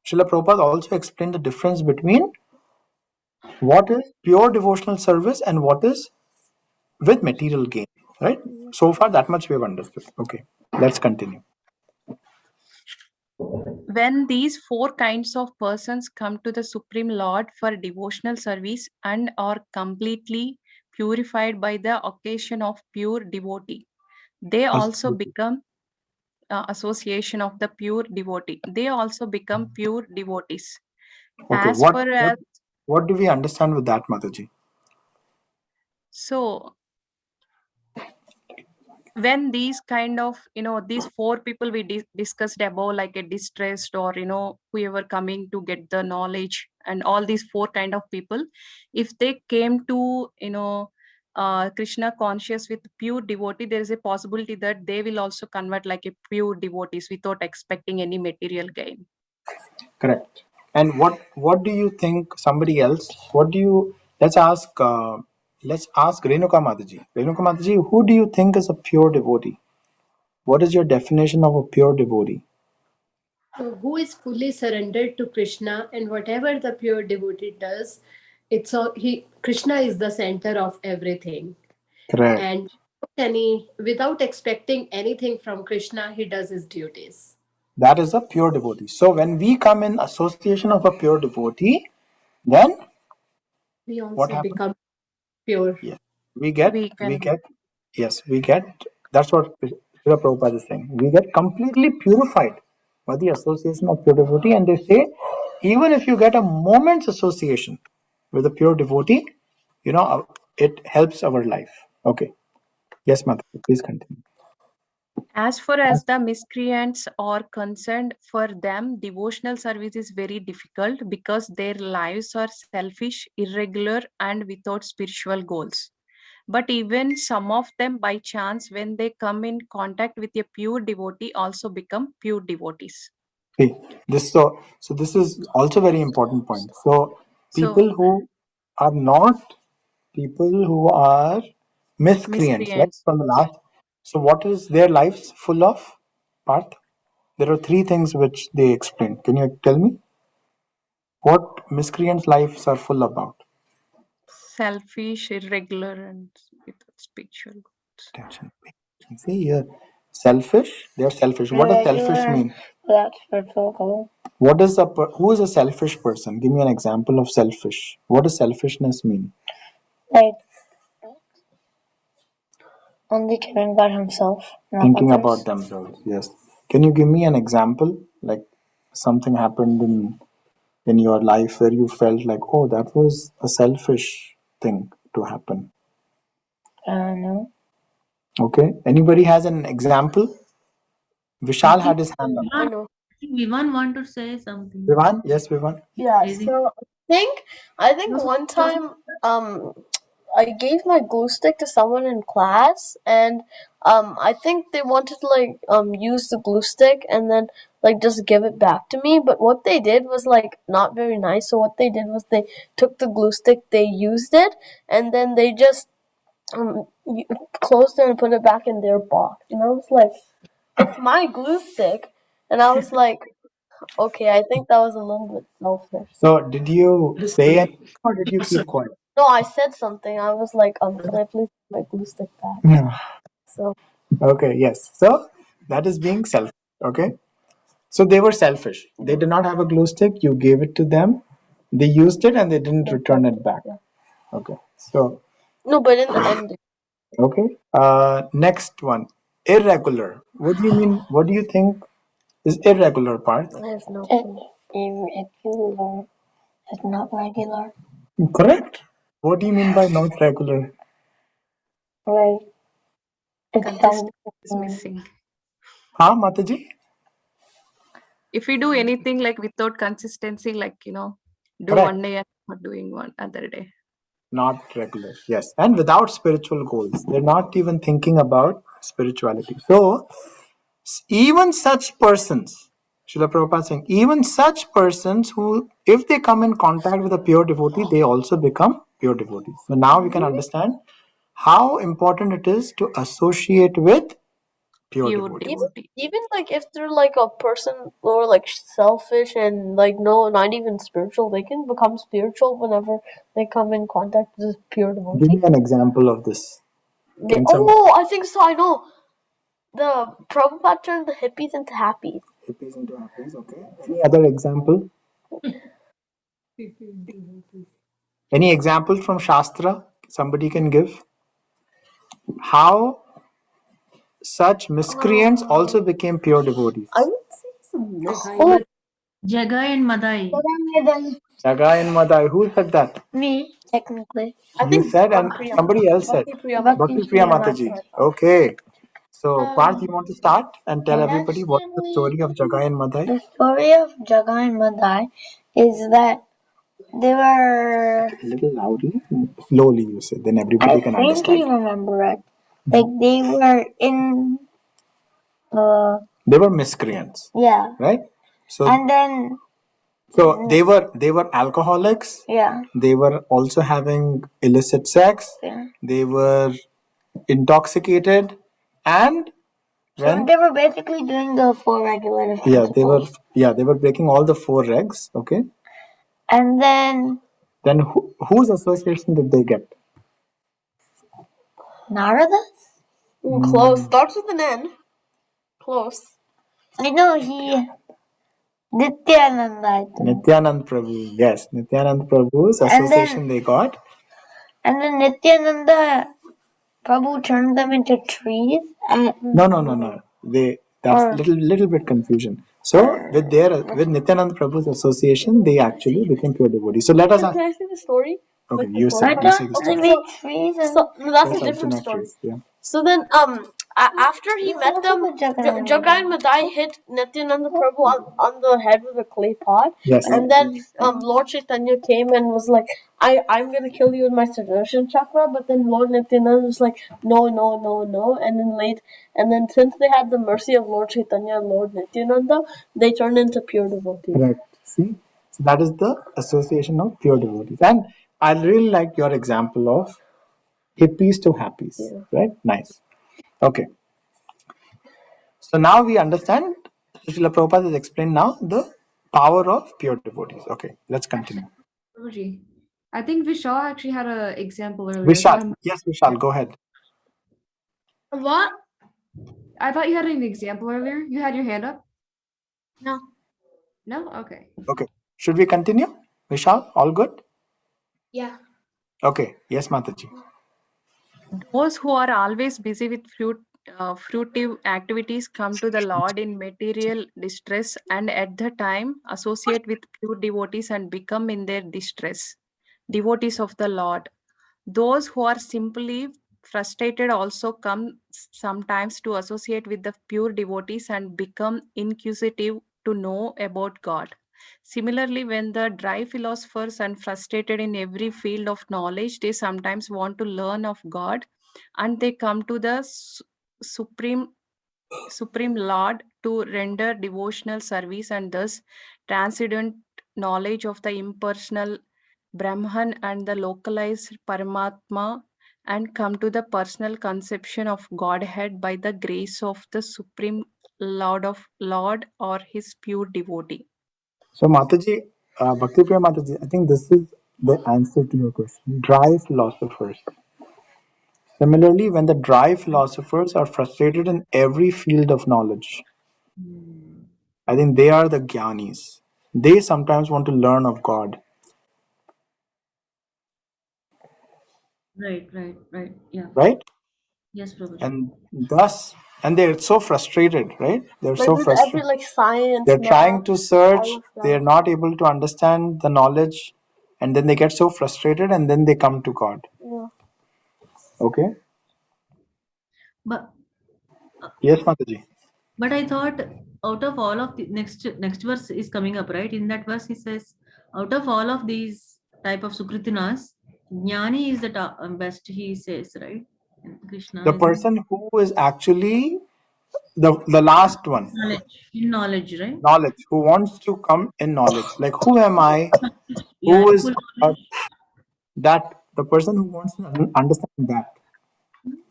Srila Prabhupada also explained the difference between what is pure devotional service and what is with material gain, right? So far, that much we have understood. Okay, let's continue. When these four kinds of persons come to the Supreme Lord for devotional service and are completely purified by the occasion of pure devotee, they also become association of the pure devotee. They also become pure devotees. Okay, As far as what do we understand with that, Mataji? so when these kind of these four people we discussed above, like a distressed or whoever coming to get the knowledge, and all these four kind of people, if they came to Krishna conscious with pure devotee, there is a possibility that they will also convert like a pure devotees without expecting any material gain. Correct. And what do you think? Somebody else? What do you? Let's ask. Let's ask Renuka Mataji. Renuka Mataji, who do you think is a pure devotee? What is your definition of a pure devotee? Who is fully surrendered to Krishna, and whatever the pure devotee does, it's all Krishna is the center of everything. Correct. And without expecting anything from Krishna, he does his duties. That is a pure devotee. So when we come in association of a pure devotee, then We also what happens? become pure. Yeah. We get. Yes, we get. That's what Srila Prabhupada is saying. We get completely purified by the association of pure devotee, and they say, even if you get a moment's association with a pure devotee, it helps our life. Okay. Yes, Mother, please continue. As far as the miscreants are concerned, for them, devotional service is very difficult because their lives are selfish, irregular, and without spiritual goals. But even some of them, by chance, when they come in contact with a pure devotee, also become pure devotees. Okay. So this is also very important point. So people who are not people who are miscreants, right? From the last. So what is their lives full of, Parth? There are three things which they explain. Can you tell me what miscreants' lives are full about? Selfish, irregular, and without spiritual goals. Attention. See here, selfish. They are selfish. What does selfish mean? Without spiritual goal. What is who is a selfish person? Give me an example of selfish. What does selfishness mean? Like only caring about himself, not Thinking others. about themselves. Yes. Can you give me an example? Like something happened in your life where you felt like, oh, that was a selfish thing to happen. No. Okay. Anybody has an example? Vishal had his hand up. I know. Vivan want to say something. Vivan? Yes, Vivan. Yeah. So I think one time I gave my glue stick to someone in class, and I think they wanted to use the glue stick and then just give it back to me. But what they did was not very nice. So what they did was they took the glue stick, they used it, and then they just closed it and put it back in their box. And I was like, it's my glue stick, and I was like, okay, I think that was a little bit selfish. So did you say anything or did you keep quiet? No, I said something. I was like, can I please get my glue stick back? Yeah. So Okay, yes. So that is being selfish. Okay. So they were selfish. They did not have a glue stick. You gave it to them. They used it and they didn't return it back. Okay. So no, but in the end, okay. Next one. Irregular. What do you mean? What do you think is irregular, Parth? I have no clue. Irregular. It's not regular. Correct. What do you mean by not regular? Right. Consistency is missing. Huh, Mataji? If we do anything like without consistency, like do Correct. one day and not doing one other day. Not regular, yes. And without spiritual goals. They're not even thinking about spirituality. So, even such persons, Srila Prabhupada saying, even such persons who, if they come in contact with a pure devotee, they also become pure devotees. So now we can understand how important it is to associate with pure pure devotees. devotee. Even like if they're like a person or like selfish and like no, not even spiritual, they can become spiritual whenever they come in contact with pure Give devotee. me an example of this. Can some Oh, I think so. I know. The Prabhupada turned the hippies into happies. hippies into happies? Okay. Any other example? Any example from Shastra somebody can give? How such miscreants also became pure devotees? I would say some. Jagai and Madai. Jagai and Madai. Who said that? Me, technically. I You think said, and Bhakti somebody else said. Priya Bhakti Priya Mataji. Okay. So, Parth, you want to start and tell everybody what's the story of Jagai and Madai? The story of Jagai and Madai is that they were. A little loudly, slowly, you said. Then everybody I can faintly understand. remember it. Like they were in. They were miscreants, Yeah. right? So, And then. so they were alcoholics. Yeah. They were also having illicit sex. Yeah. They were intoxicated, and So when they were basically doing the four regulative principles. they were breaking all the four regs. Okay. And then Then whose association did they get? Narada's? Close. Starts with an N. Close. I know he. Nityananda, I think. Nityanand Prabhu. Yes, Nityanand Prabhu's association they got. And then Nityananda Prabhu turned them into trees. No. That's little bit confusion. So with Nityanand Prabhu's association, they actually became pure devotees. So let us ask. Can I say the story? Okay, Like you the say story? the story. They made trees and so no, that's a different Alternate story. trees, yeah. So then after he met them, Jagai and Madai hit Nityananda Prabhu on the head with a clay pot. Yes. And then Lord Chaitanya came and was like, I'm gonna kill you with my Sudarshan chakra, but then Lord Nityananda was like, no. And then since they had the mercy of Lord Chaitanya and Lord Nityananda, they turned into pure devotees. Correct. See? So that is the association of pure devotees. And I really like your example of hippies to happies. Yeah. Right? Nice. Okay. So now we understand, Srila Prabhupada has explained now the power of pure devotees. Okay, let's continue. Prabhuji, I think Vishal actually had an example earlier. Vishal. Yes, Vishal, go ahead. What? I thought you had an example earlier. You had your hand up? No. No? Okay. Okay. Should we continue? Vishal, all good? Yeah. Okay. Yes, Mataji. Those who are always busy with fruitive activities come to the Lord in material distress and at the time associate with pure devotees and become in their distress devotees of the Lord. Those who are simply frustrated also come sometimes to associate with the pure devotees and become inquisitive to know about God. Similarly, when the dry philosophers are frustrated in every field of knowledge, they sometimes want to learn of God and they come to the Supreme Lord to render devotional service and thus transcendent knowledge of the impersonal Brahman and the localized Paramatma and come to the personal conception of Godhead by the grace of the Supreme Lord or his pure devotee. So, Mataji, Bhakti Priya Mataji, I think this is the answer to your question. Dry philosophers. Similarly, when the dry philosophers are frustrated in every field of knowledge, I think they are the Gyanis. They sometimes want to learn of God. Right. Yeah. Right? Yes, Prabhuji. And they're so frustrated, right? They're Like so with frustrated. every like science. They're trying math, to search, all of that. they're not able to understand the knowledge, and then they get so frustrated and then they come to God. Yeah. Okay? But Yes, Mataji. But I thought out of all of the next verse is coming up, right? In that verse, he says, out of all of these type of Sukritinas, Jnani is the best, he says, right? Krishna. The person who is actually the last one. Knowledge, right? Knowledge. Who wants to come in knowledge. Like, who am I? Yeah, Who is knowledge. that? The person who wants to understand that.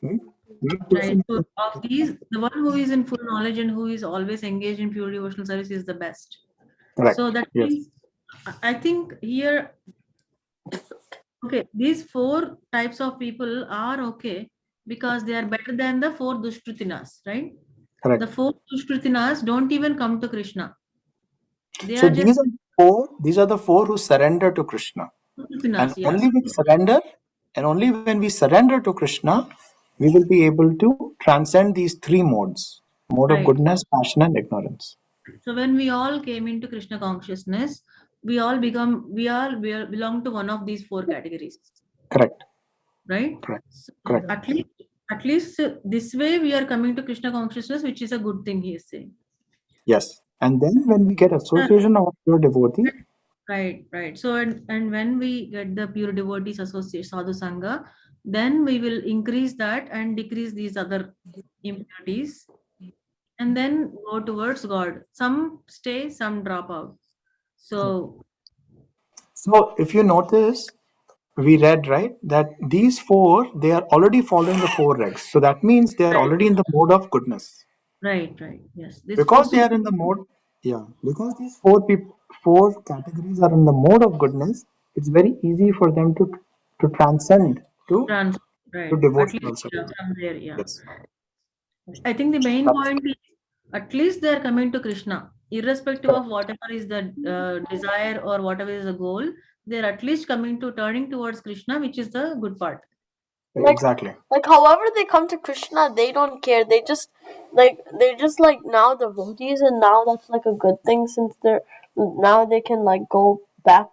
Right? Right. person. So of these, the one who is in full knowledge and who is always engaged in pure devotional service is the best. Correct. So that Yes. means I think here, okay, these 4 types of people are okay because they are better than the 4 Dushkritinas, right? Correct. The 4 Dushkritinas don't even come to Krishna. They So are just these are the 4 who surrender to Krishna. Dushkritinas, And yeah. only with surrender, and only when we surrender to Krishna, we will be able to transcend these 3 modes: mode of Right. goodness, passion, and ignorance. So when we all came into Krishna consciousness, we all belong to one of these 4 categories, Correct. right? Correct. So Correct. at least this way we are coming to Krishna consciousness, which is a good thing, he is saying. Yes. And then when we get association of pure devotee, Right. So and when we get the pure devotees associate sadhu sangha, then we will increase that and decrease these other impurities, and then go towards God. Some stay, some drop out. So if you notice, we read, right, that these 4, they are already following the 4 regs. So that means they are already in the mode of goodness. right. Yes. This Because supposed they to are in the mode, because these 4 categories are in the mode of goodness, it's very easy for them to transcend to right. At devotional least service. from there, yeah. Yes. I think the main point is at least they are coming to Krishna, irrespective of whatever is the desire or whatever is the goal. They are at least turning towards Krishna, which is the good part. Exactly. Like however they come to Krishna, they don't care. They're just like now devotees, and now that's like a good thing since now they can like go back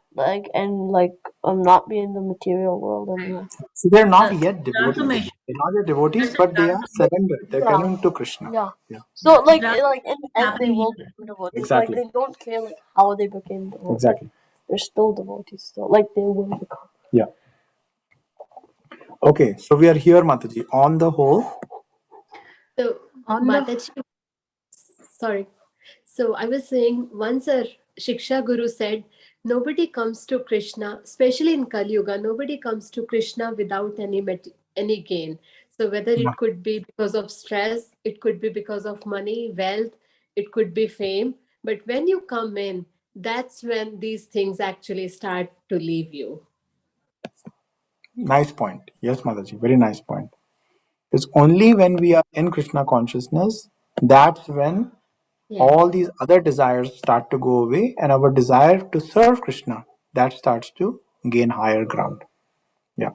and not be in the material world anymore. So they're not The yet devotees. transformation. They're not yet devotees, That's a but they are surrendered. They're Yeah. coming to Krishna. Yeah. So in the end they happening will here. be devotees. Exactly. Like they don't care how they became devotees. Exactly. They're still devotees. Still, like they will become. Yeah. Okay, so we are here, Mataji. On the whole, So, Mataji, sorry. So I was saying once a Shiksha Guru said, nobody comes to Krishna, especially in Kali Yuga, nobody comes to Krishna without any gain. So whether it could be because of stress, it could be because of money, wealth, it could be fame. But when you come in, that's when these things actually start to leave you. nice point. Yes, Mataji, very nice point. It's only when we are in Krishna consciousness, that's when all these other desires start to go away, and our desire to serve Krishna, that starts to gain higher ground. Yeah.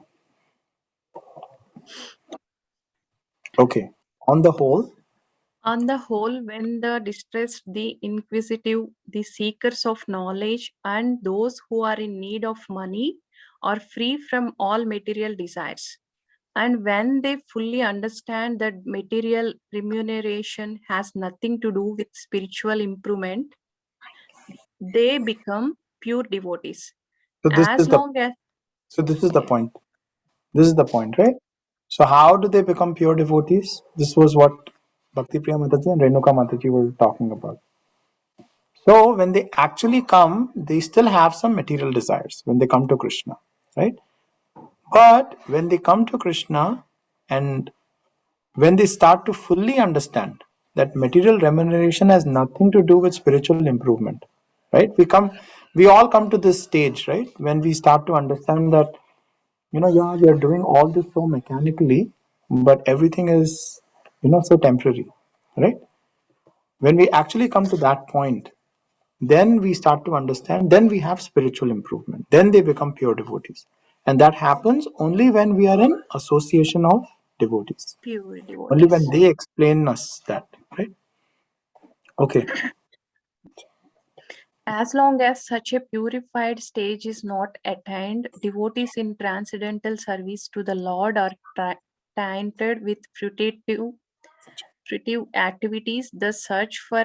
Okay. On the whole, when the distressed, the inquisitive, the seekers of knowledge, and those who are in need of money are free from all material desires. And when they fully understand that material remuneration has nothing to do with spiritual improvement, they become pure devotees. so this is the point. This is the point, right? So how do they become pure devotees? This was what Bhakti Priya Mataji and Renuka Mataji were talking about. So when they actually come, they still have some material desires when they come to Krishna, right? But when they come to Krishna and when they start to fully understand that material remuneration has nothing to do with spiritual improvement, right? We all come to this stage, right? When we start to understand that, we are doing all this so mechanically, but everything is, so temporary, right? When we actually come to that point, then we start to understand, then we have spiritual improvement, then they become pure devotees, and that happens only when we are in association of devotees, pure devotees. only when they explain us that, right? Okay. As long as such a purified stage is not attained, devotees in transcendental service to the Lord are tainted with fruitive activities, the search for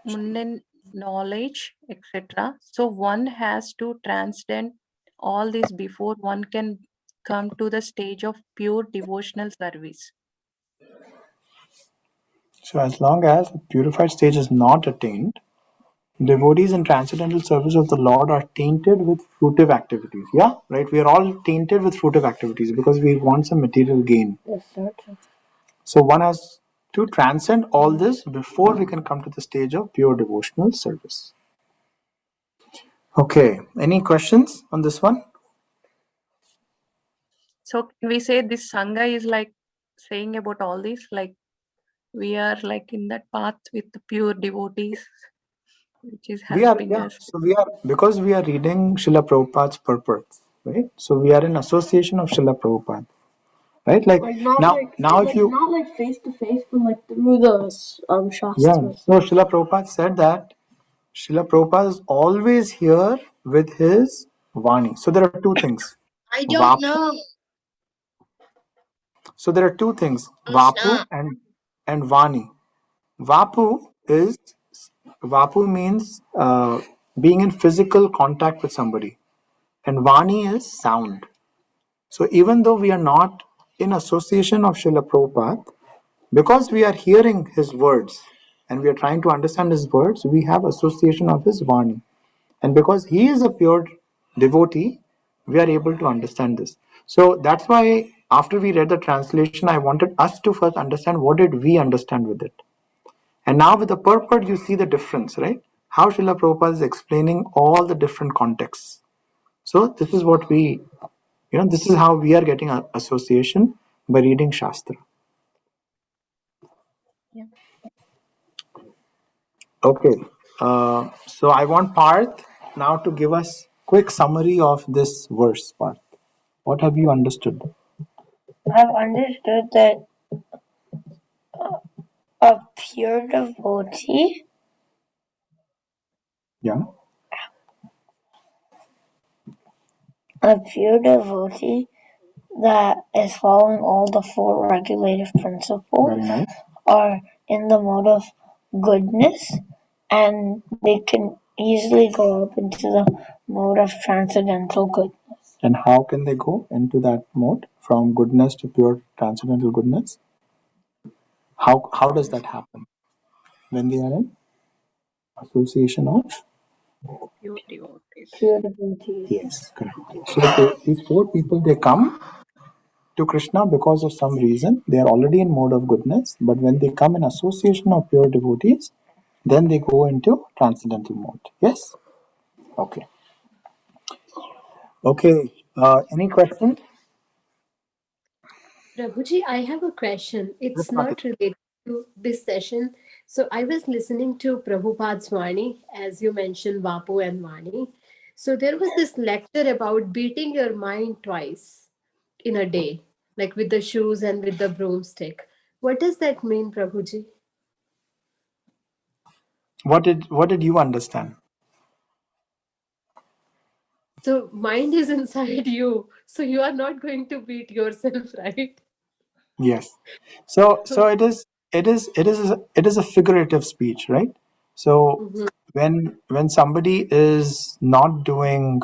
mundane knowledge, etc. So one has to transcend all this before one can come to the stage of pure devotional service. So as long as the purified stage is not attained, devotees in transcendental service of the Lord are tainted with fruitive activities. Yeah, right? We are all tainted with fruitive activities because we want some material gain. Yes, sir. So one has to transcend all this before we can come to the stage of pure devotional service. Okay, any questions on this one? So can we say this Sangha is like saying about all this? Like we are like in that path with the pure devotees, which is We are, helping yeah. us. So we are, because we are reading Srila Prabhupada's purport, right? So we are in association of Srila Prabhupada, right? Like now if you, not like face to face, but like through the shastras. yeah. So Srila Prabhupada said that Srila Prabhupada is always here with his Vani. So there are two things. I don't know. So there are two things, Krishna. Vapu and Vani. Vapu means being in physical contact with somebody, and Vani is sound. So even though we are not in association of Srila Prabhupada, because we are hearing his words and we are trying to understand his words, we have association of his Vani. And because he is a pure devotee, we are able to understand this. So that's why after we read the translation, I wanted us to first understand what did we understand with it. And now with the purport, you see the difference, right? How Srila Prabhupada is explaining all the different contexts. So this is what we, this is how we are getting an association by reading Shastra. Yeah. Okay, so I want Parth now to give us quick summary of this verse, Parth. What have you understood? I've understood that a pure devotee Yeah. that is following all the four regulative principles Very nice. are in the mode of goodness, and they can easily go up into the mode of transcendental goodness. And how can they go into that mode from goodness to pure transcendental goodness? How does that happen? When they are in association of? Pure devotees. Pure devotees. Yes, correct. So these four people, they come to Krishna because of some reason. They are already in mode of goodness, but when they come in association of pure devotees, then they go into transcendental mode. Yes? Okay. Okay. Any questions? Prabhuji, I have a question. It's Yes, Mataji. not related to this session. So I was listening to Prabhupada's Vani, as you mentioned, Vapu and Vani. So there was this lecture about beating your mind twice in a day, like with the shoes and with the broomstick. What does that mean, Prabhuji? What did you understand? So mind is inside you. So you are not going to beat yourself, right? Yes. So it is a figurative speech, right? So when somebody is not doing,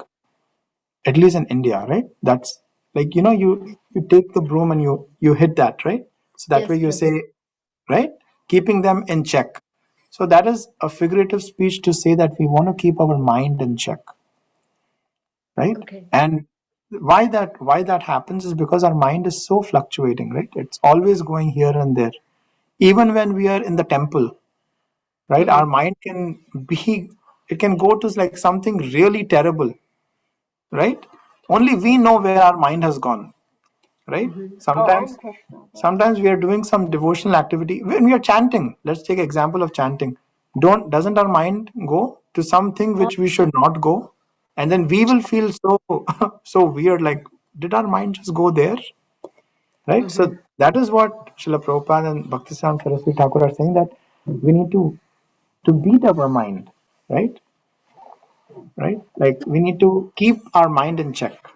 at least in India, right? That's like, you take the broom and you hit that, right? So that way Yes, you Prabhuji. say, right? Keeping them in check. So that is a figurative speech to say that we want to keep our mind in check, right? Okay. And why that happens is because our mind is so fluctuating, right? It's always going here and there. Even when we are in the temple, right? Our mind can go to like something really terrible, right? Only we know where our mind has gone, right? Sometimes we are doing some devotional activity when we are chanting. Let's take example of chanting. Doesn't our mind go to something which we should not go, and then we will feel so so weird, like, did our mind just go there, right? So that is what Srila Prabhupada and Bhakti Saraswati Thakur are saying, that we need to beat our mind, right? Like we need to keep our mind in check.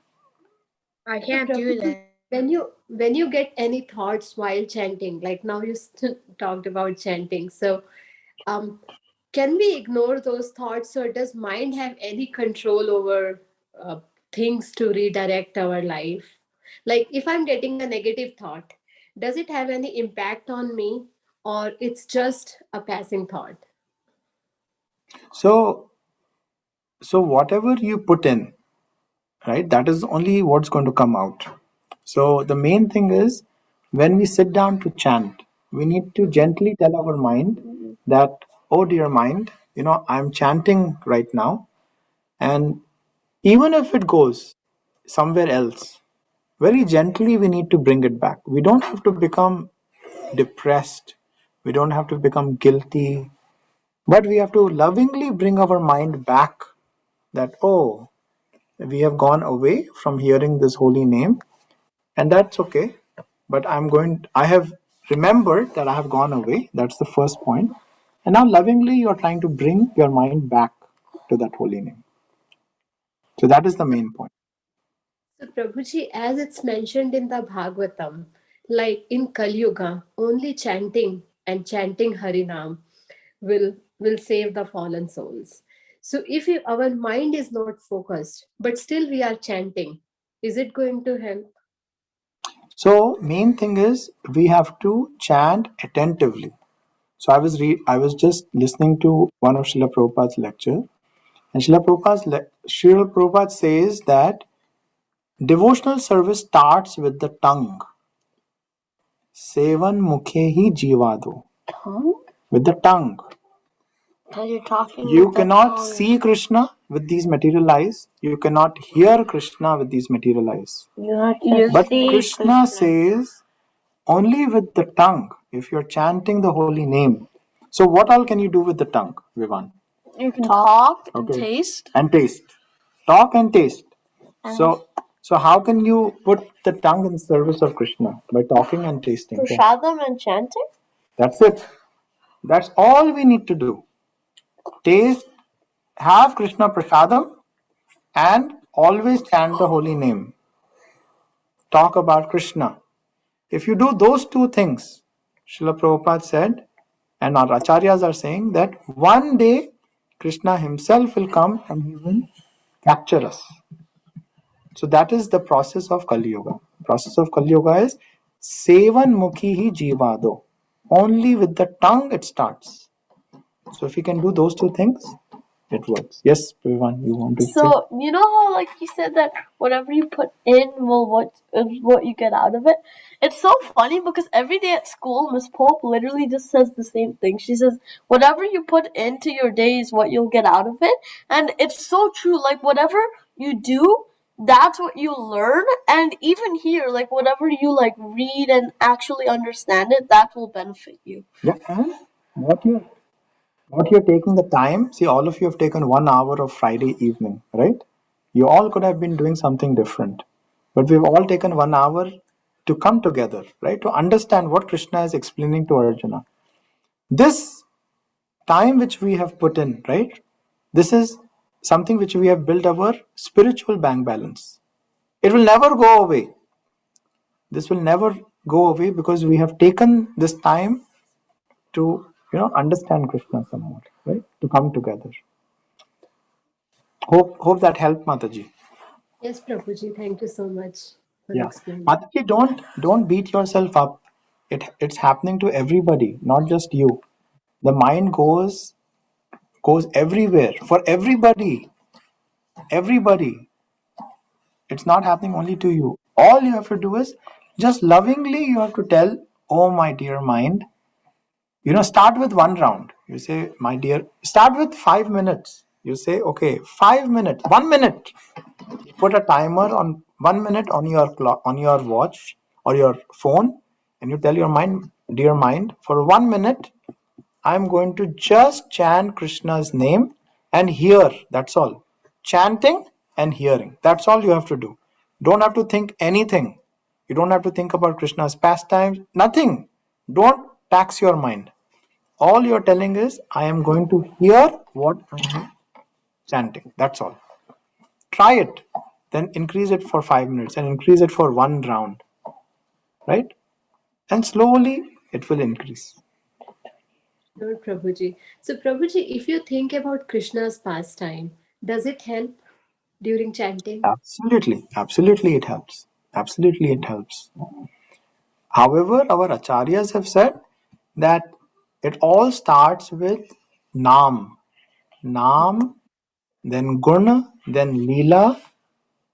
I So can't do Prabhuji, that. when you get any thoughts while chanting, like now you talked about chanting, so can we ignore those thoughts, or does mind have any control over things to redirect our life? Like if I'm getting a negative thought, does it have any impact on me, or it's just a passing thought? So whatever you put in, right, that is only what's going to come out. So the main thing is when we sit down to chant, we need to gently tell our mind that, oh dear mind, I'm chanting right now, and even if it goes somewhere else, very gently we need to bring it back. We don't have to become depressed, we don't have to become guilty, but we have to lovingly bring our mind back that, oh, we have gone away from hearing this holy name, and that's okay. But I have remembered that I have gone away. That's the first point. And now lovingly you're trying to bring your mind back to that holy name. So that is the main point. So, Prabhuji, as it's mentioned in the Bhagavatam, like in Kali Yuga, only chanting and chanting Harinam will save the fallen souls. So, if our mind is not focused, but still we are chanting, is it going to help? So main thing is we have to chant attentively. So I was just listening to one of Srila Prabhupada's lecture, and Srila Prabhupada says that devotional service starts with the tongue. Sevan mukhe hi jivado. Tongue? With the tongue. You're talking You with the cannot tongue. see Krishna with these material eyes. You cannot hear Krishna with these material eyes. You have to But see Krishna says only with the tongue, if you're chanting the holy name. So what all can you do with the tongue, Vivan? You can talk and Okay. taste. And taste. Talk and taste. So how can you put the tongue in service of Krishna? By talking and tasting. Prasadam and chanting? That's it. That's all we need to do. Taste, have Krishna prasadam, and always chant the holy name. Talk about Krishna. If you do those two things, Srila Prabhupada said, and our acharyas are saying that one day Krishna himself will come and he will capture us. So that is the process of Kali Yuga. Process of Kali Yuga is Sevan Mukhi hi Jivado. Only with the tongue it starts. So if you can do those two things, it works. Yes, Vivan, you want to say? So you know how like you said that whatever you put in what you get out of it? It's so funny because every day at school Miss Pope literally just says the same thing. She says, whatever you put into your day is what you'll get out of it. And it's so true. Like whatever you do, that's what you learn. And even here, like whatever you like read and actually understand it, that will benefit you. Yeah, and what you're taking the time, see, all of you have taken 1 hour of Friday evening, right? You all could have been doing something different, but we've all taken 1 hour to come together, right? To understand what Krishna is explaining to Arjuna. This time which we have put in, right? This is something which we have built our spiritual bank balance. It will never go away. This will never go away because we have taken this time to understand Krishna some more, right? To come together. Hope that helped, Mataji. Yes, Prabhuji, thank you so much for Yeah, explaining. Mataji, don't beat yourself up. It's happening to everybody, not just you. The mind goes everywhere for everybody. Everybody. It's not happening only to you. All you have to do is just lovingly you have to tell, oh my dear mind. Start with 1 round. You say, my dear, start with 5 minutes. You say, okay, 5 minutes, 1 minute. Put a timer on 1 minute on your clock, on your watch or your phone, and you tell your mind, dear mind, for 1 minute, I'm going to just chant Krishna's name and hear. That's all. Chanting and hearing. That's all you have to do. Don't have to think anything. You don't have to think about Krishna's pastimes. Nothing. Don't tax your mind. All you're telling is, I am going to hear what I am chanting. That's all. Try it. Then increase it for 5 minutes and increase it for 1 round. Right? And slowly it will increase. Sure, Prabhuji. So, Prabhuji, if you think about Krishna's pastime, does it help during chanting? Absolutely. Absolutely it helps. Absolutely it helps. However, our acharyas have said that it all starts with Naam. Naam, then Guna, then Leela,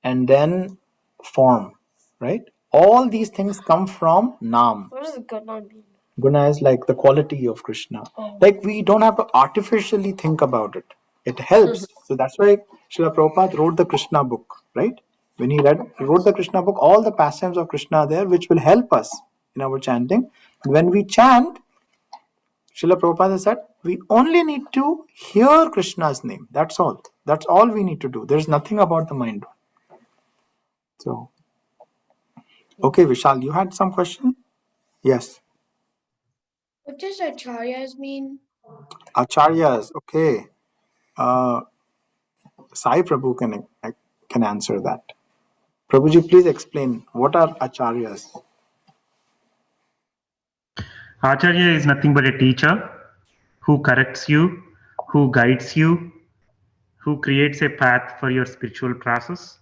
and then form. Right? All these things come from Nam. What does Guna mean? Guna is like the quality of Krishna. Like we don't have to artificially think about it. It helps. So that's why Srila Prabhupada wrote the Krishna book, right? When he wrote the Krishna book, all the pastimes of Krishna are there, which will help us in our chanting. When we chant, Srila Prabhupada said, we only need to hear Krishna's name. That's all. That's all we need to do. There's nothing about the mind. So, okay, Vishal, you had some question? Yes. What does acharyas mean? Acharyas, okay. Sai Prabhu can answer that. Prabhuji, please explain what are acharyas? Acharya is nothing but a teacher who corrects you, who guides you, who creates a path for your spiritual process.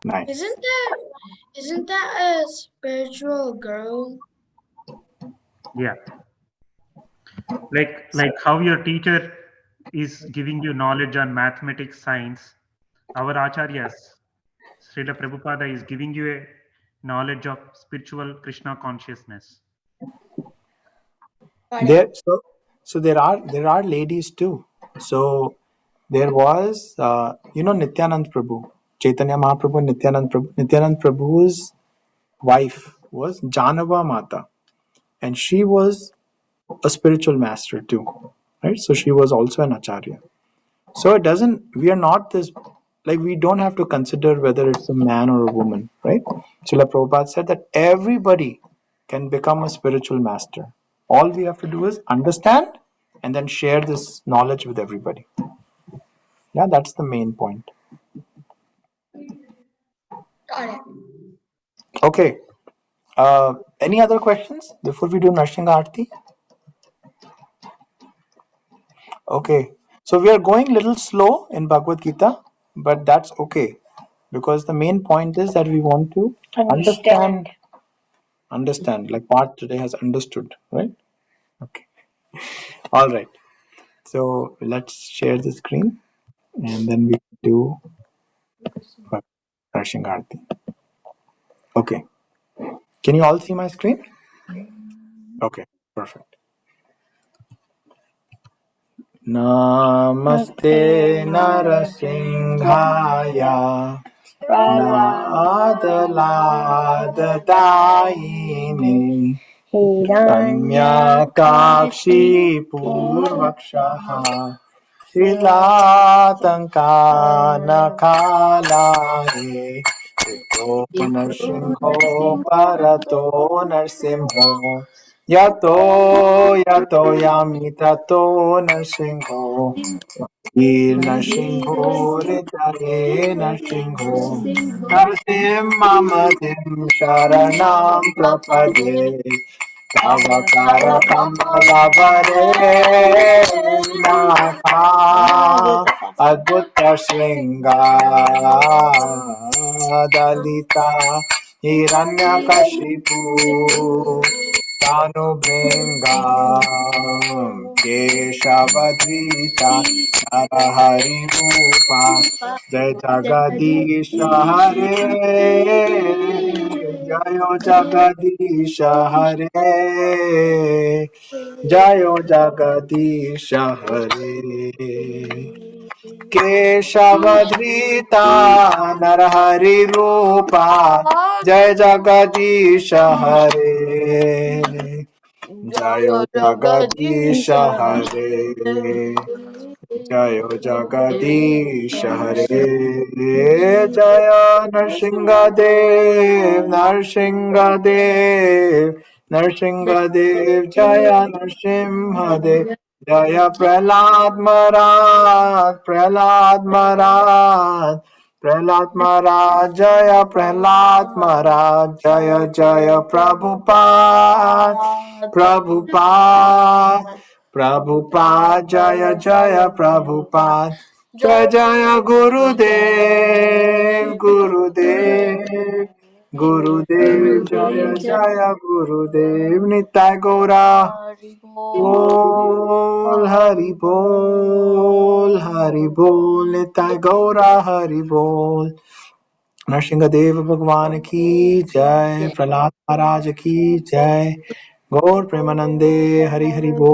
Nice. Isn't that a spiritual girl? Yeah. Like how your teacher is giving you knowledge on mathematics, science, our acharyas, Srila Prabhupada is giving you a knowledge of spiritual Krishna consciousness. So there are ladies too. So there was Nityanand Prabhu, Chaitanya Mahaprabhu, Nityanand Prabhu. Nityanand Prabhu's wife was Janava Mata, and she was a spiritual master too, right? So she was also an acharya. So we are not this, like we don't have to consider whether it's a man or a woman, right? Srila Prabhupada said that everybody can become a spiritual master. All we have to do is understand and then share this knowledge with everybody. Yeah, that's the main point. Got it. Okay. Any other questions before we do Narsingha Aarti? Okay. So we are going a little slow in Bhagavad Gita, but that's okay. Because the main point is that we want to understand, like Parth today has understood, right? Okay. All right. So let's share the screen and then we do Narsingha Aarti. Okay. Can you all see my screen? Okay, perfect. Namaste Narasimhaya Nadaladaini Hiranyakakshi Purvakshaha Shilatankanakalaye Ito Narsingho Parato Narsimho Yato Yami Tato Narsingho Narsingho Ritare Narsingho Narsimhamadim Sharanam Prapade Avakara Kamalavare Natha Adbhuta Shringa Dalita Hiranyakashipu Tanubringa Keshavadvita Narahari Rupa Jai Jagadisha Hare Jayo Jagadisha Hare Jayo Jagadisha Hare Keshavadrita Narahari Rupa Jai Jagadisha Hare Jayo Jagadisha Hare Jayo Jagadisha Hare Jaya Narsingha Dev Narsingha Dev Narsingha Dev Jaya Narsimha Dev Jaya Prahlad Maharaj Prahlad Maharaj Prahlad Maharaj Jaya Prahlad Maharaj Jaya Jaya Prabhupada Prabhupada Prabhupada Jaya Jaya Prabhupada Jaya Jaya Gurudev Gurudev Gurudev Jaya Jaya Gurudev Nitai Gaura Bol Hari Bol Hari Bol Nitai Gaura Hari Bol Narasimhadeva भगवान की जय, प्रहलाद महाराज की जय, गौर प्रेमानंदे, हरि हरि बोल।